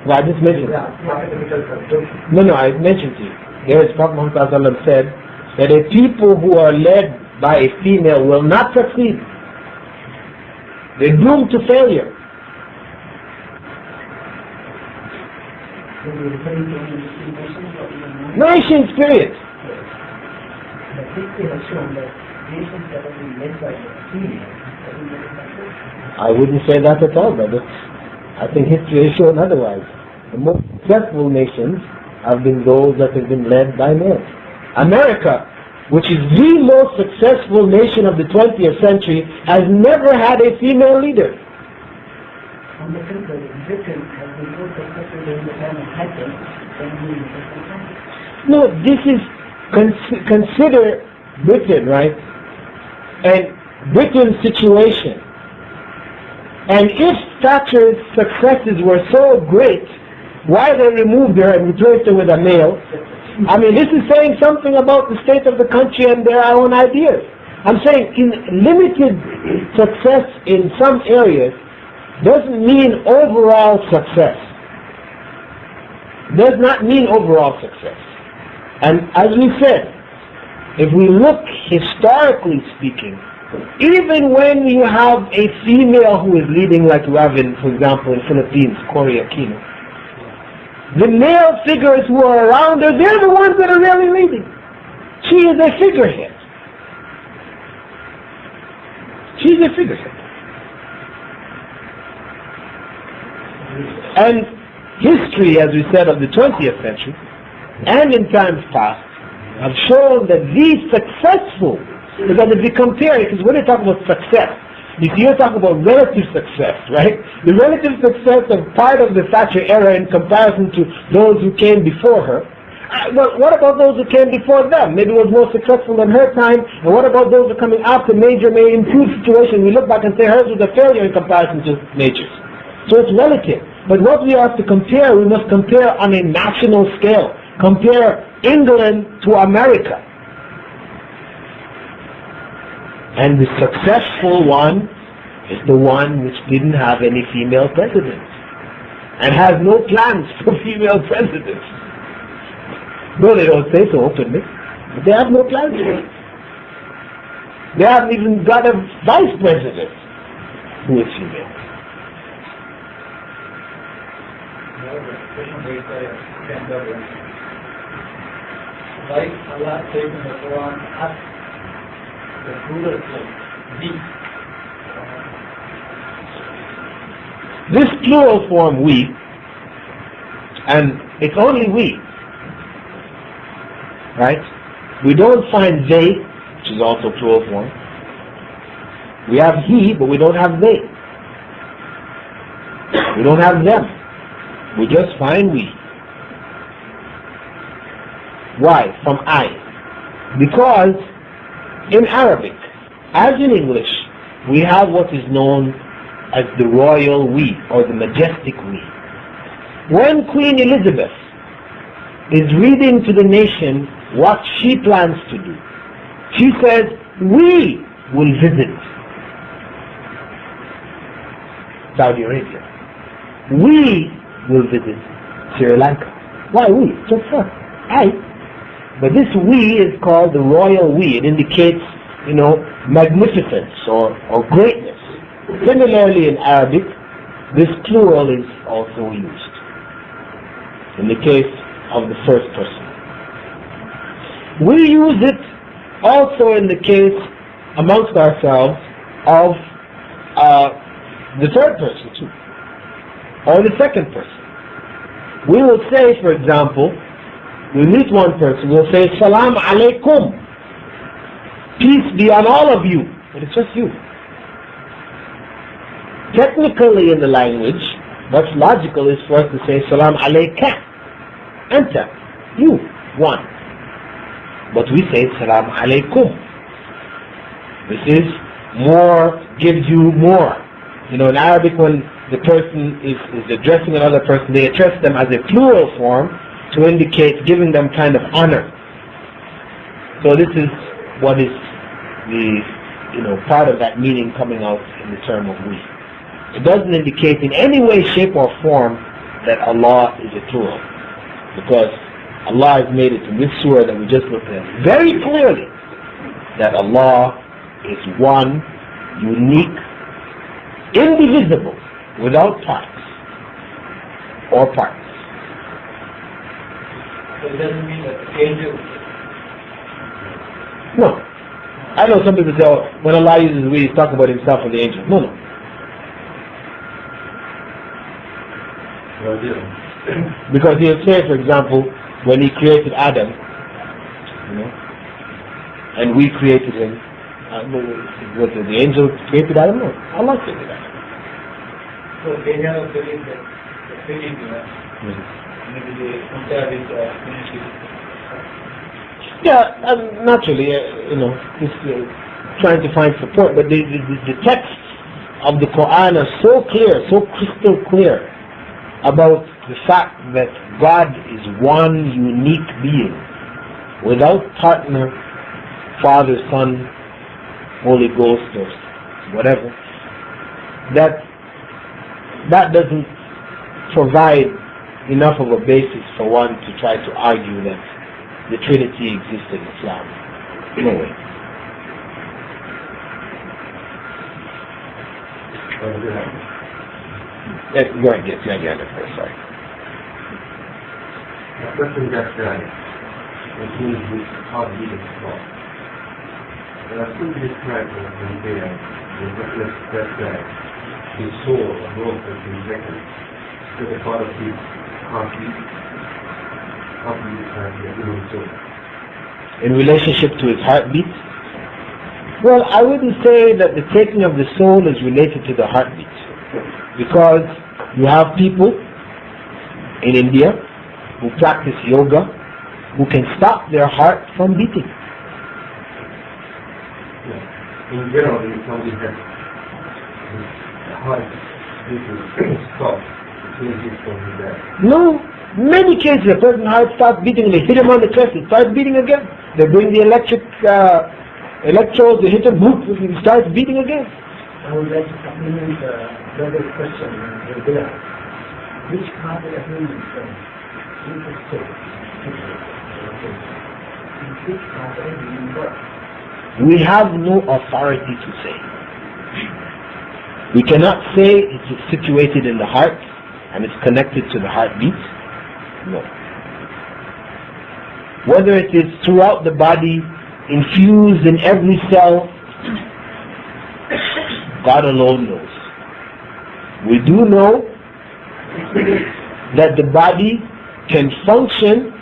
Well, I just mentioned it. No, I mentioned to you. Here is Prophet Muhammad ﷺ said that a people who are led by a female will not succeed. They're doomed to failure. Nations, period. I wouldn't say that at all, brother. I think history has shown otherwise. The most successful nations have been those that have been led by men. America, which is the most successful nation of the 20th century, has never had a female leader. No, this is consider Britain, right? And Britain's situation. And if Thatcher's successes were so great, why they removed her and replaced her with a male? I mean, this is saying something about the state of the country and their own ideas. I'm saying in limited success in some areas doesn't mean overall success. Does not mean overall success. And as we said, if we look historically speaking, even when you have a female who is leading, like you have in, for example, in Philippines, Cory Aquino, the male figures who are around her, they're the ones that are really leading. She is a figurehead. She's a figurehead. And history, as we said, of the 20th century, and in times past, have shown that these successful, because if you compare it, because when you talk about success, you see, you're talking about relative success, right? The relative success of part of the Thatcher era in comparison to those who came before her. Well, what about those who came before them? Maybe was more successful than her time. And what about those who are coming after Major may improve situation? We look back and say hers was a failure in comparison to Major's. So it's relative. But what we have to compare, we must compare on a national scale. Compare England to America. And the successful one is the one which didn't have any female presidents and has no plans for female presidents. No, they don't say so openly, but they have no plans for it. They haven't even got a vice president who is female. Like Allah says in the Quran, ask the plural place, these. This plural form we, and it's only we, right? We don't find they, which is also plural form. We have he, but we don't have they. We don't have them. We just find we. Why? From I. Because in Arabic, as in English, we have what is known as the royal we, or the majestic we. When Queen Elizabeth is reading to the nation what she plans to do, she says, we will visit Saudi Arabia. We will visit Sri Lanka. Why we? Just her. I. But this we is called the royal we. It indicates, magnificence or greatness. Similarly in Arabic, this plural is also used in the case of the first person. We use it also in the case amongst ourselves of the third person too, or the second person. We will say, for example, we meet one person, we'll say, Salam alaikum, peace be on all of you, but it's just you. Technically in the language, what's logical is for us to say, Salam alayka, anta, you, one. But we say, Salam alaikum. This is more, gives you more. In Arabic, when the person is addressing another person, they address them as a plural form to indicate giving them kind of honor. So this is what is the part of that meaning coming out in the term of we. It doesn't indicate in any way, shape, or form that Allah is a plural, because Allah has made it in this surah that we just looked at very clearly that Allah is one, unique, indivisible, without parts or parts. So it doesn't mean that the angels. No. I know some people say, when Allah uses we, he's talking about himself and the angels. No. Because he'll say, for example, when he created Adam, and we created him, was it the angel created Adam? No, Allah created Adam. So they never believe that the feeling, maybe they compare with ministry. Yeah, naturally, just trying to find support, but the texts of the Quran are so clear, so crystal clear about the fact that God is one unique being, without partner, Father, Son, Holy Ghost, or whatever, that doesn't provide enough of a basis for one to try to argue that the Trinity exists in Islam. No way. Go ahead, get your hand up first, sorry. A person gets died, it means his heart beating slow. Some describe when the witness that died, his soul rose as in seconds to the part of his heartbeat, in relationship to his heartbeat? Well, I wouldn't say that the taking of the soul is related to the heartbeat, because you have people in India who practice yoga who can stop their heart from beating. In general, if somebody has the heart beating stopped, it means he's going to die. No, many cases a person's heart starts beating and they hit him on the chest, it starts beating again. They bring the electrodes, they hit him, boop, it starts beating again. I would like to supplement brother's question there. Which part of the human from interstate? Which part of the human body? We have no authority to say. We cannot say it is situated in the heart and it's connected to the heartbeat. No. Whether it is throughout the body, infused in every cell, God alone knows. We do know that the body can function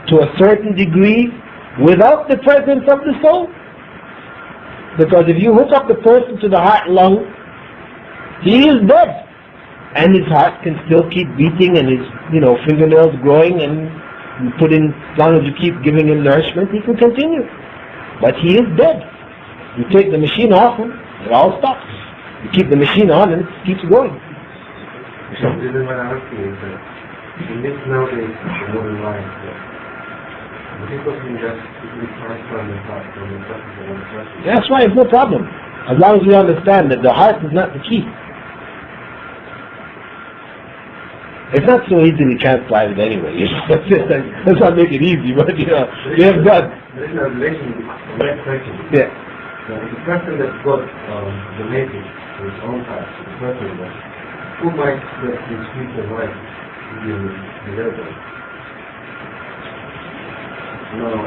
to a certain degree without the presence of the soul. Because if you hook up the person to the heart lung, he is dead. And his heart can still keep beating and his fingernails growing, and you put in, as long as you keep giving him nourishment, he can continue. But he is dead. You take the machine off him, it all stops. You keep the machine on and it keeps going. So the reason why I'm asking is that in this nowadays, the modern life, people can just simply transfer the heart from the person to another person. That's why it's no problem. As long as we understand that the heart is not the key. It's not so easily transplanted anyway. Let's not make it easy, but we have done. There is a relation with that question. Yeah. So the person that got donated to his own heart, the person that, who might let his future wife be irrelevant? Now,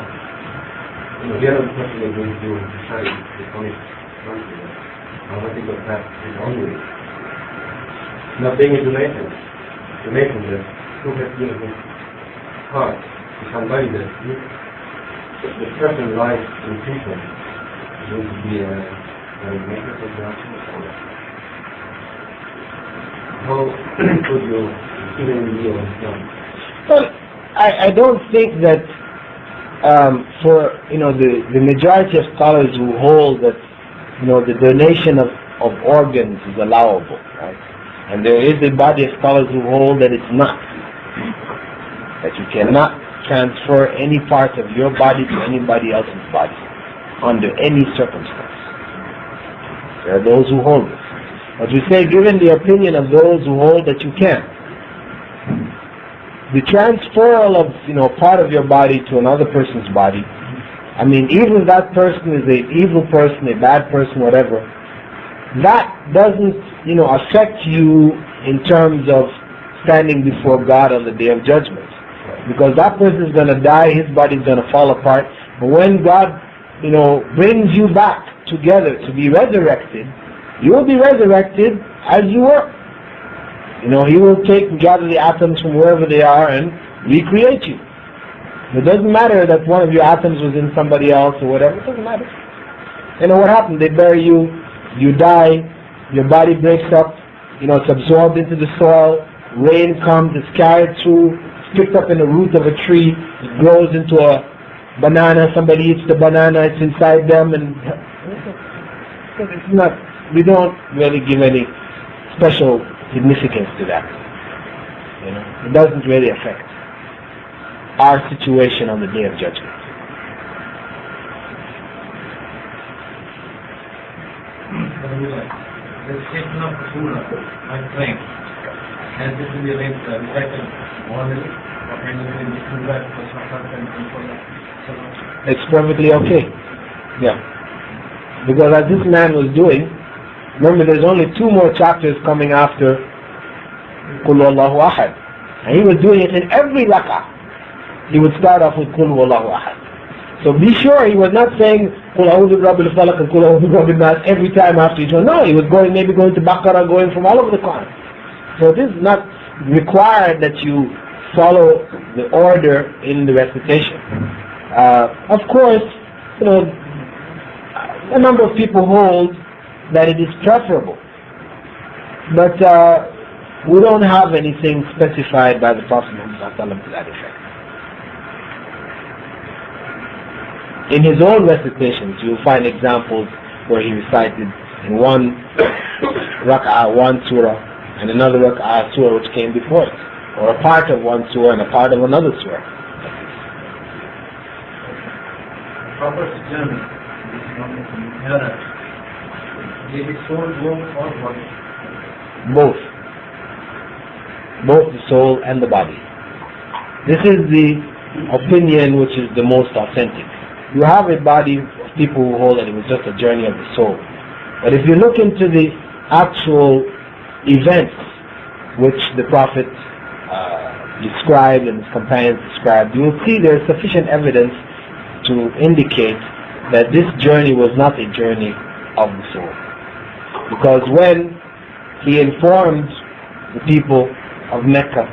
the other person they're going to do is decide the point something. I don't think that is only. Now being a donation that who has given his heart to somebody that the person lies in prison is going to be a maker, for example, or how could you even be on Islam? Well, I don't think that for the majority of scholars who hold that the donation of organs is allowable, right? And there is a body of scholars who hold that it's not, that you cannot transfer any part of your body to anybody else's body under any circumstance. There are those who hold this. But we say, given the opinion of those who hold that you can, the transferal of part of your body to another person's body, I mean, even if that person is an evil person, a bad person, whatever, that doesn't affect you in terms of standing before God on the Day of Judgment. Because that person is going to die, his body is going to fall apart. But when God, brings you back together to be resurrected, you will be resurrected as you were. He will take and gather the atoms from wherever they are and recreate you. It doesn't matter that one of your atoms was in somebody else or whatever. It doesn't matter. What happened? They bury you, you die, your body breaks up, it's absorbed into the soil, rain comes, it's carried through, it's picked up in the root of a tree, it grows into a banana, somebody eats the banana, it's inside them, and it's not, we don't really give any special significance to that. It doesn't really affect our situation on the Day of Judgment. The statement of Surah, my claim, and this will be recited orally, it's perfectly okay. Yeah. Because as this man was doing, remember there's only 2 more chapters coming after Qul Huwallahu Ahad. And he was doing it in every rak'ah. He would start off with Qul Huwallahu Ahad. So be sure he was not saying Qul A'udhu Birabbil Falaq and Qul A'udhu Birabbin Nas every time after each one. No, he was maybe going to Baqarah, going from all over the Quran. So this is not required that you follow the order in the recitation. Of course, a number of people hold that it is preferable. But we don't have anything specified by the Prophet Muhammad to that effect. In his own recitations, you'll find examples where he recited in one rak'ah, one surah, and another rak'ah, surah which came before it, or a part of one surah and a part of another surah. Proper journey, is it soul, both, or body? Both the soul and the body. This is the opinion which is the most authentic. You have a body of people who hold that it was just a journey of the soul. But if you look into the actual events which the Prophet described and his companions described, you will see there is sufficient evidence to indicate that this journey was not a journey of the soul. Because when he informed the people of Mecca.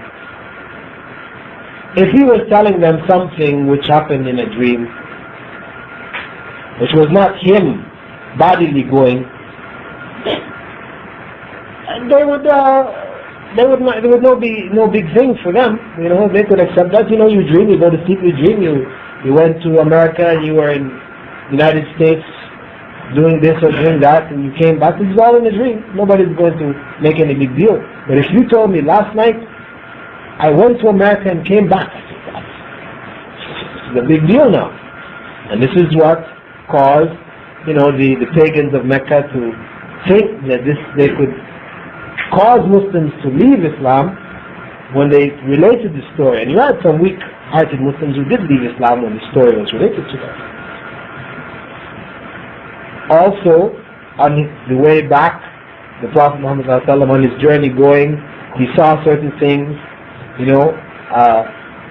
If he was telling them something which happened in a dream, which was not him bodily going, there would be no big thing for them. They could accept that. You dream, you go to sleep, you dream, you went to America, you were in the United States doing this or doing that, and you came back. This is all in a dream. Nobody's going to make any big deal. But if you told me last night I went to America and came back, this is a big deal now. And this is what caused, the pagans of Mecca to think that they could cause Muslims to leave Islam when they related the story. And you had some weak-hearted Muslims who did leave Islam when the story was related to them. Also, on the way back, the Prophet Muhammad ﷺ, on his journey going, he saw certain things,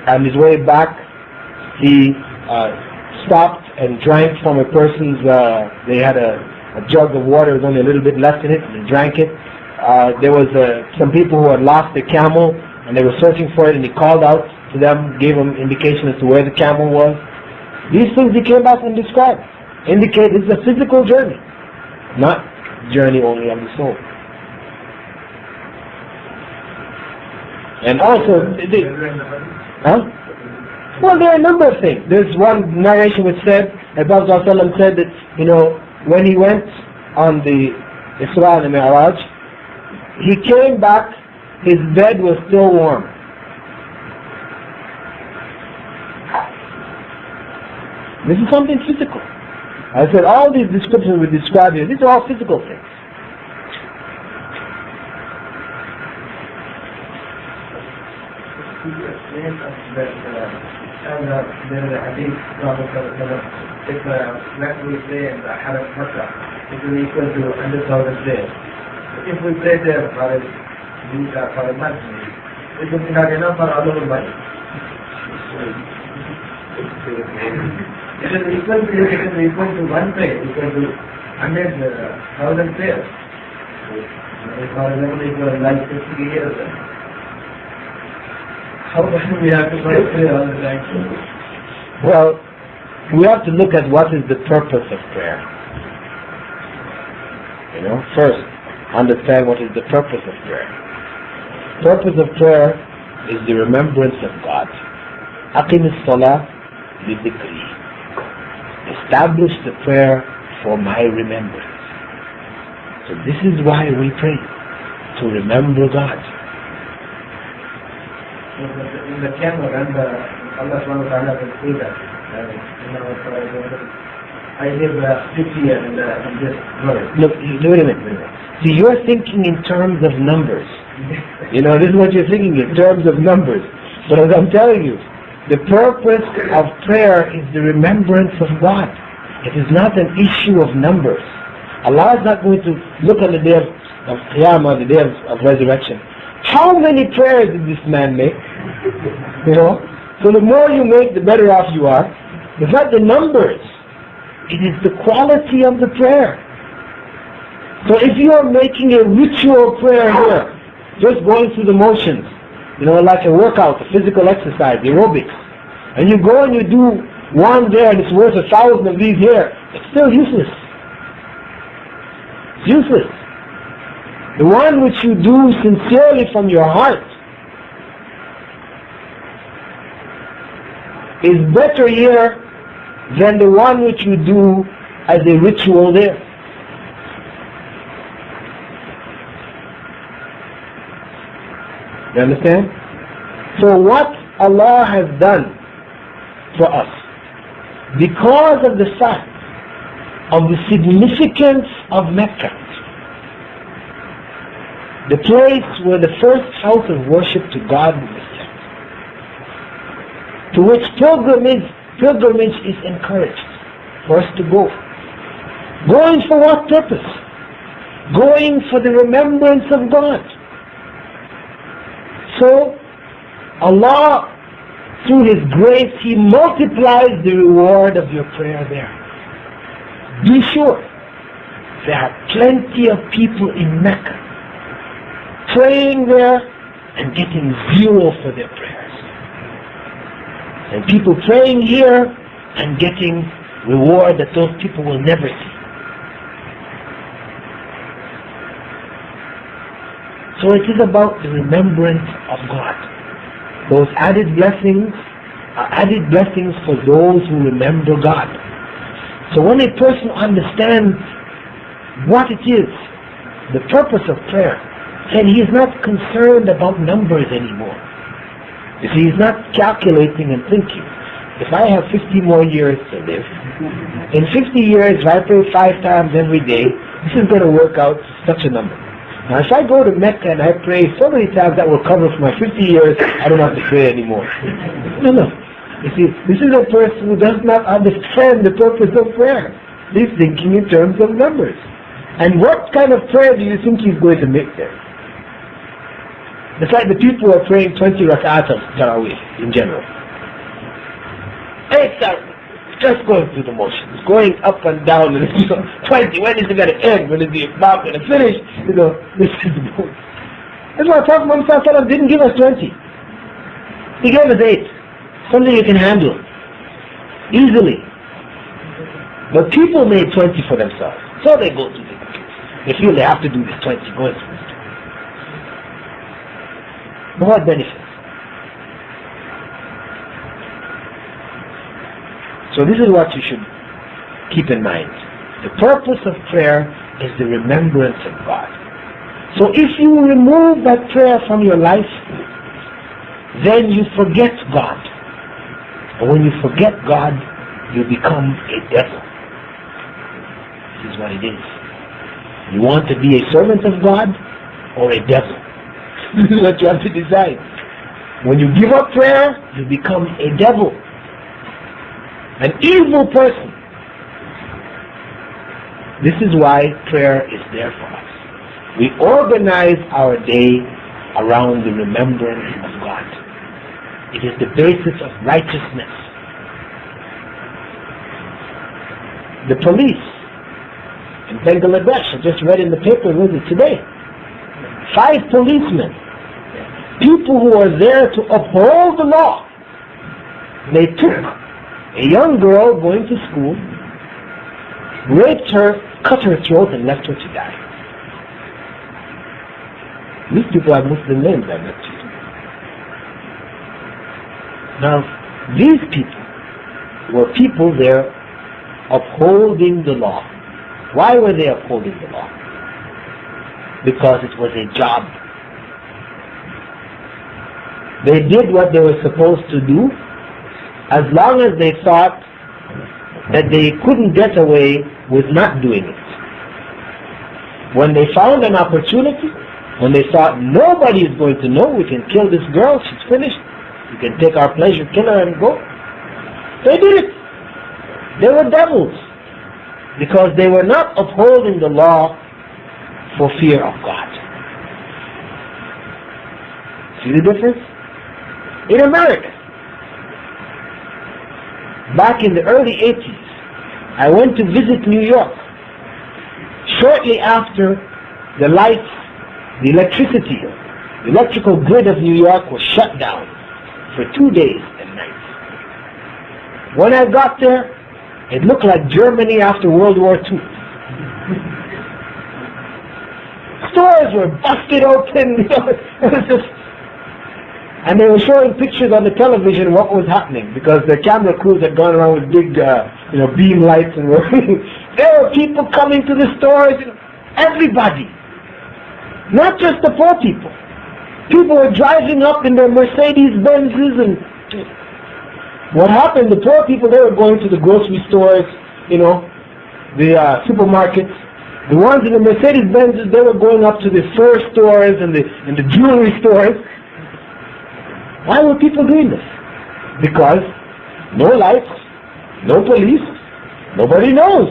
on his way back, he stopped and drank from a person's, they had a jug of water, there was only a little bit left in it, and he drank it. There was some people who had lost their camel, and they were searching for it, and he called out to them, gave them indication as to where the camel was. These things he came back and described. Indicate it's a physical journey, not journey only of the soul. And also, well, there are a number of things. There's one narration which said, the Prophet ﷺ said that, when he went on the Isra and Mi'raj, he came back, his bed was still warm. This is something physical. I said all these descriptions we describe here, these are all physical things. Could you explain us that there is a hadith Prophet if when we say in the Haram Makkah, it is equal to 100,000 days. If we stay there for a month, it would be not enough for all our money. It is equal to one prayer, equal to 100,000 prayers. For example, it was like 50 years. How can we have to pray all the time? Well, we have to look at what is the purpose of prayer. First, understand what is the purpose of prayer. Purpose of prayer is the remembrance of God. Aqim as-salah li dhikri. Establish the prayer for my remembrance. So this is why we pray, to remember God. In the camel, and Allah subhanahu wa ta'ala will say that. For example, I live 50 years in this world. Look, wait a minute. See, you're thinking in terms of numbers. This is what you're thinking in terms of numbers. But as I'm telling you, the purpose of prayer is the remembrance of God. It is not an issue of numbers. Allah is not going to look on the day of Qiyamah, the day of resurrection. How many prayers did this man make? So the more you make, the better off you are. It's not the numbers. It is the quality of the prayer. So if you are making a ritual prayer here, just going through the motions, like a workout, a physical exercise, aerobics, and you go and you do one there and it's worth 1,000 of these here, it's still useless. It's useless. The one which you do sincerely from your heart is better here than the one which you do as a ritual there. You understand? So what Allah has done for us, because of the fact of the significance of Mecca, the place where the first house of worship to God was set, to which pilgrimage is encouraged for us to go. Going for what purpose? Going for the remembrance of God. So, Allah, through His grace, He multiplies the reward of your prayer there. Be sure, there are plenty of people in Mecca praying there and getting zero for their prayers. And people praying here and getting reward that those people will never see. So it is about the remembrance of God. Those added blessings are added blessings for those who remember God. So when a person understands what it is, the purpose of prayer, then he is not concerned about numbers anymore. You see, he's not calculating and thinking, if I have 50 more years to live, in 50 years if I pray 5 times every day, this is going to work out to such a number. Now if I go to Mecca and I pray so many times that will cover for my 50 years, I don't have to pray anymore. No. You see, this is a person who does not understand the purpose of prayer. He's thinking in terms of numbers. And what kind of prayer do you think he's going to make there? It's like the people who are praying 20 rak'at of Taraweeh in general. It's just going through the motions, going up and down, and 20, when is it going to end? When is the Imam going to finish? This is the point. That's why Prophet Muhammad didn't give us 20. He gave us 8. Something you can handle easily. But people made 20 for themselves. So they go to it. They feel they have to do this 20, go through it. But what benefit? So this is what you should keep in mind. The purpose of prayer is the remembrance of God. So if you remove that prayer from your life, then you forget God. And when you forget God, you become a devil. This is what it is. You want to be a servant of God or a devil? This is what you have to decide. When you give up prayer, you become a devil. An evil person. This is why prayer is there for us. We organize our day around the remembrance of God. It is the basis of righteousness. The police in Bangladesh, I just read in the paper, was it today? 5 policemen, people who are there to uphold the law. They took a young girl going to school, raped her, cut her throat, and left her to die. These people have Muslim names, I bet you. Now, these people were people there upholding the law. Why were they upholding the law? Because it was a job. They did what they were supposed to do as long as they thought that they couldn't get away with not doing it. When they found an opportunity, when they thought nobody is going to know, we can kill this girl, she's finished, we can take our pleasure, kill her and go, they did it. They were devils because they were not upholding the law for fear of God. See the difference? In America, back in the early 80s, I went to visit New York. Shortly after the lights, the electricity, the electrical grid of New York was shut down for 2 days and nights. When I got there, it looked like Germany after World War II. Stores were busted open, it was just, and they were showing pictures on the television of what was happening because the camera crews had gone around with big, beam lights and there were people coming to the stores, everybody, not just the poor people. People were driving up in their Mercedes Benzes, and what happened? The poor people, they were going to the grocery stores, the supermarkets. The ones in the Mercedes Benzes, they were going up to the fur stores and the jewelry stores. Why were people doing this? Because no lights, no police, nobody knows.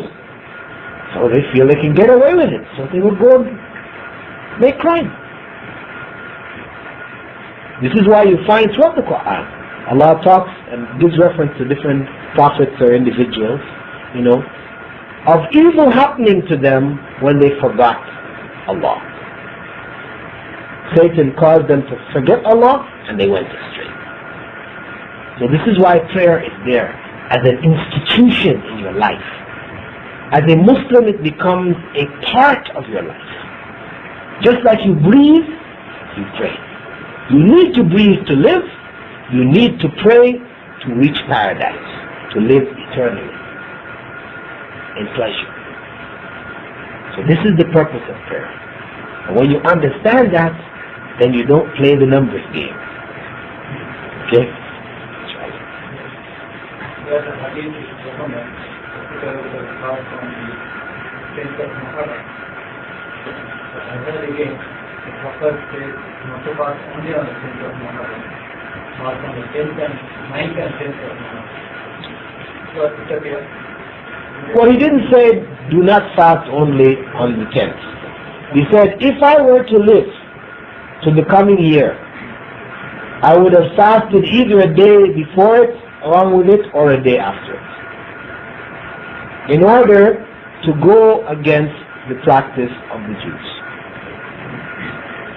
So they feel they can get away with it. So they would go and make crime. This is why you find throughout the Quran, Allah talks and gives reference to different prophets or individuals, of evil happening to them when they forgot Allah. Satan caused them to forget Allah and they went astray. So this is why prayer is there as an institution in your life. As a Muslim, it becomes a part of your life. Just like you breathe, you pray. You need to breathe to live. You need to pray to reach paradise, to live eternally in pleasure. So this is the purpose of prayer. And when you understand that, then you don't play the numbers game. Okay? That's right. There's a hadith in the Sunnah, because of the part from the 10th of Muharram. But I heard again, the Prophet says not to fast only on the 10th of Muharram, fast on the 10th and 9th and 10th of Muharram. So it's okay. Well, he didn't say do not fast only on the 10th. He said, if I were to live to the coming year, I would have fasted either a day before it, along with it, or a day after it, in order to go against the practice of the Jews.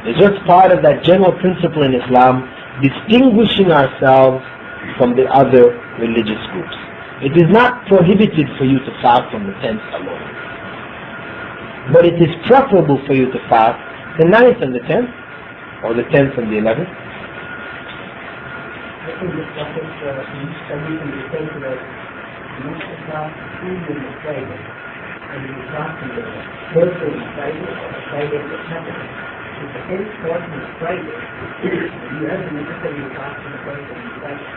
It's just part of that general principle in Islam, distinguishing ourselves from the other religious groups. It is not prohibited for you to fast on the 10th alone, but it is preferable for you to fast the 9th and the 10th, or the 10th and the 11th. I think this Prophet studies and refers to that most of fast is on the Friday, and you fast on the Thursday and Friday, or Friday and Saturday. If the 10th falls on Friday, you have to necessarily fast on the Thursday and Friday.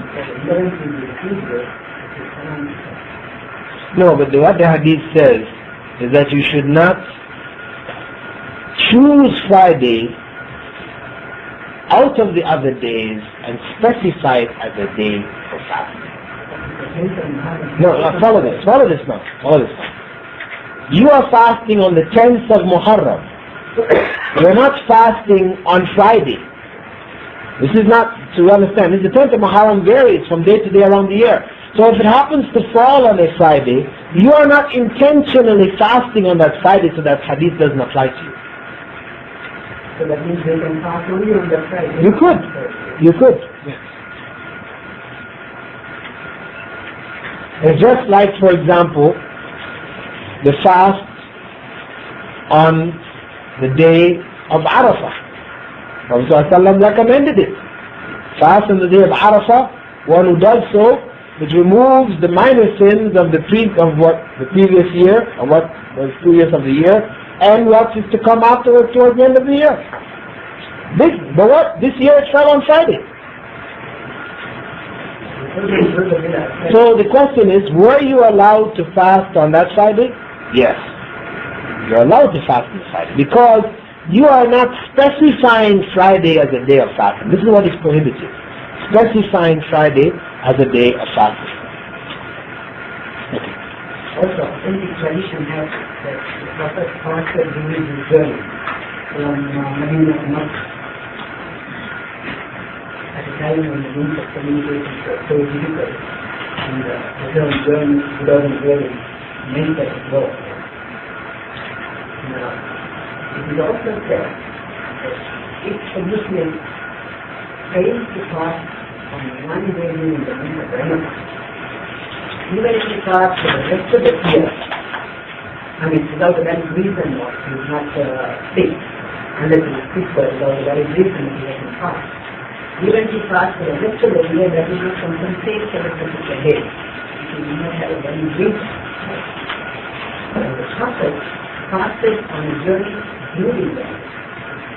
So the 11th will be Tuesday, which is around the No, but what the hadith says is that you should not choose Friday out of the other days and specify it as a day for fasting. No, follow this now. You are fasting on the 10th of Muharram. You're not fasting on Friday. This is not, to understand, the 10th of Muharram varies from day to day around the year. So if it happens to fall on a Friday, you are not intentionally fasting on that Friday, so that hadith doesn't apply to you. So that means they can fast only on the Friday. You could. Yes. It's just like, for example, the fast on the day of Arafah. Prophet ﷺ recommended it. Fast on the day of Arafah, one who does so, it removes the minor sins of the previous year, or what was 2 years of the year, and what is to come afterwards towards the end of the year. This year it fell on Friday. So the question is, were you allowed to fast on that Friday? Yes. You're allowed to fast on Friday, because you are not specifying Friday as a day of fasting. This is what is prohibited. Specifying Friday as a day of fasting. Okay. Also, in the tradition has that the Prophet fasted during his journey from Medina to Makkah at a time when the means of communication were so difficult and the return journey without really meant that it was. Now, it is also said that if a Muslim fails to fast on one day during the month of Ramadan, even if he fasts for the rest of the year, without a valid reason, or he is not sick, unless he is sick, but without a valid reason, he doesn't fast. Even if he fasts for the rest of the year, that will not compensate for the particular day. He will not have a valid reason. And the Prophet fasted on a journey during that,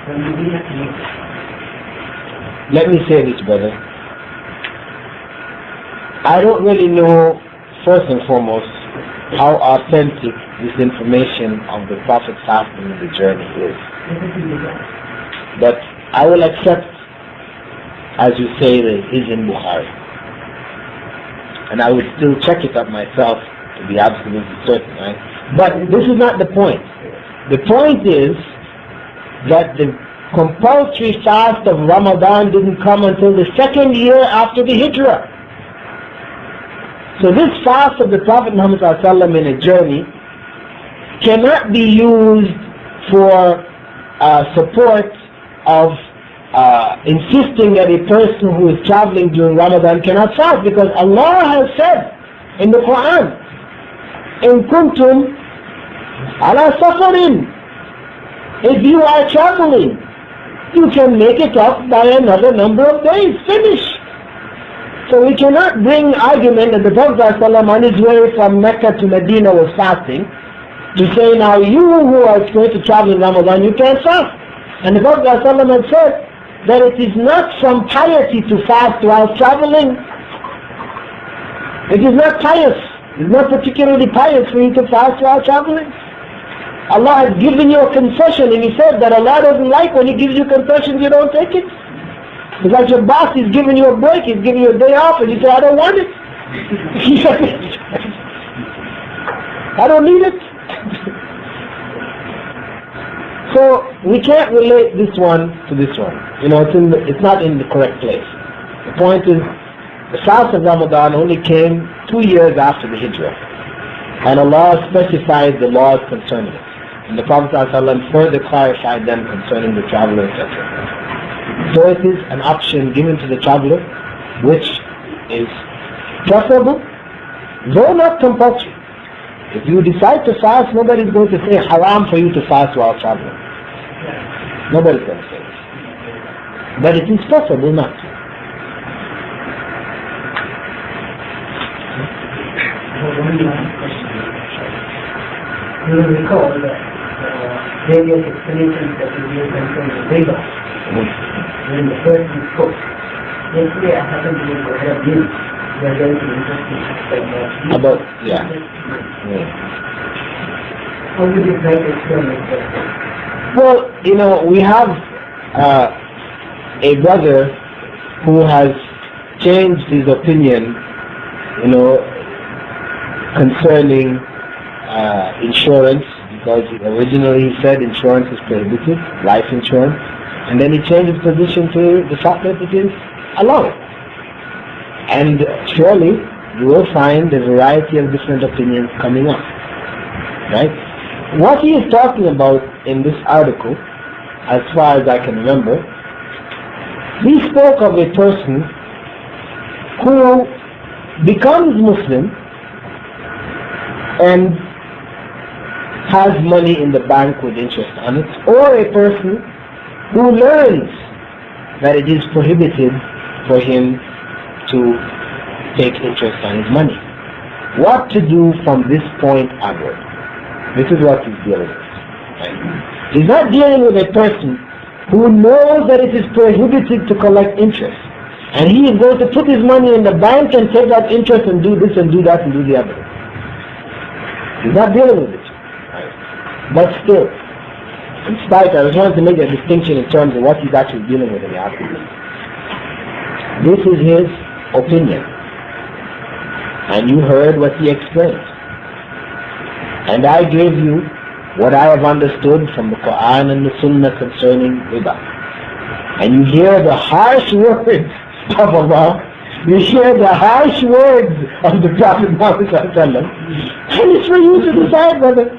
from Medina to Makkah. Let me say this, brother. I don't really know, first and foremost, how authentic this information of the Prophet fasting in the journey is. But I will accept, as you say, that it is in Bukhari. And I would still check it up myself to be absolutely certain, right? But this is not the point. The point is that the compulsory fast of Ramadan didn't come until the second year after the Hijrah. So this fast of the Prophet Muhammad ﷺ in a journey cannot be used for support of insisting that a person who is traveling during Ramadan cannot fast, because Allah has said in the Quran, in kuntum ala safarin, if you are traveling, you can make it up by another number of days. Finish. So we cannot bring argument that the Prophet ﷺ on his way from Mecca to Medina was fasting, to say now you who are going to travel in Ramadan, you can't fast. And the Prophet ﷺ had said that it is not from piety to fast while traveling. It is not pious. It is not particularly pious for you to fast while traveling. Allah has given you a concession, and He said that Allah doesn't like when He gives you concessions, you don't take it. It's like your boss is giving you a break, He's giving you a day off, and you say, I don't want it. I don't need it. So we can't relate this one to this one. You know, it's not in the correct place. The point is, the fast of Ramadan only came 2 years after the Hijrah, and Allah specified the laws concerning it. And the Prophet ﷺ further clarified them concerning the traveler, etc. So it is an option given to the traveler, which is preferable, though not compulsory. If you decide to fast, nobody is going to say haram for you to fast while traveling. Nobody is going to say it. But it is preferable not to. You will recall that various explanations that we gave concerning riba when the person spoke. Yesterday I happened to be for Arab News. We are very interesting About, yeah. How would you try to explain it? Well, you know, we have a brother who has changed his opinion, you know, concerning insurance, because originally he said insurance is prohibited, life insurance, and then he changed his position to the fact that it is allowed. And surely you will find a variety of different opinions coming up, right? What he is talking about in this article, as far as I can remember, he spoke of a person who becomes Muslim and has money in the bank with interest on it, or a person who learns that it is prohibited for him to take interest on his money. What to do from this point onward? This is what he's dealing with. Right? He's not dealing with a person who knows that it is prohibited to collect interest, and he is going to put his money in the bank and take that interest and do this and do that and do the other. He's not dealing with it. Right? But still, in spite, I was trying to make a distinction in terms of what he's actually dealing with in the article. This is his opinion, and you heard what he explained. And I gave you what I have understood from the Quran and the Sunnah concerning riba. And you hear the harsh words of Allah, you hear the harsh words of the Prophet Muhammad, and it's for you to decide whether,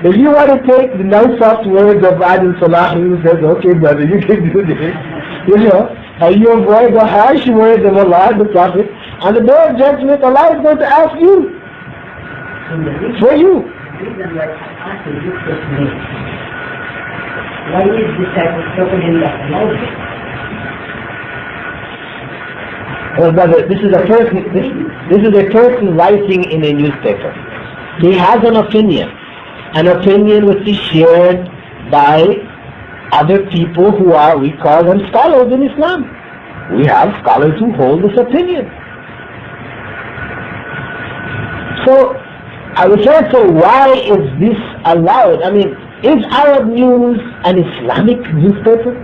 if you want to take the nice soft words of Adil Salah, who says, okay brother, you can do this, you know, and you avoid the harsh words of Allah and the Prophet, on the day of judgment, Allah is going to ask you, for you. Reason why I asked you this question is, why is this type of propaganda allowed? Well, brother, this is a person writing in a newspaper. He has an opinion which is shared by other people who are, we call them scholars in Islam. We have scholars who hold this opinion. So, I was trying to say, why is this allowed? I mean, is Arab News an Islamic newspaper?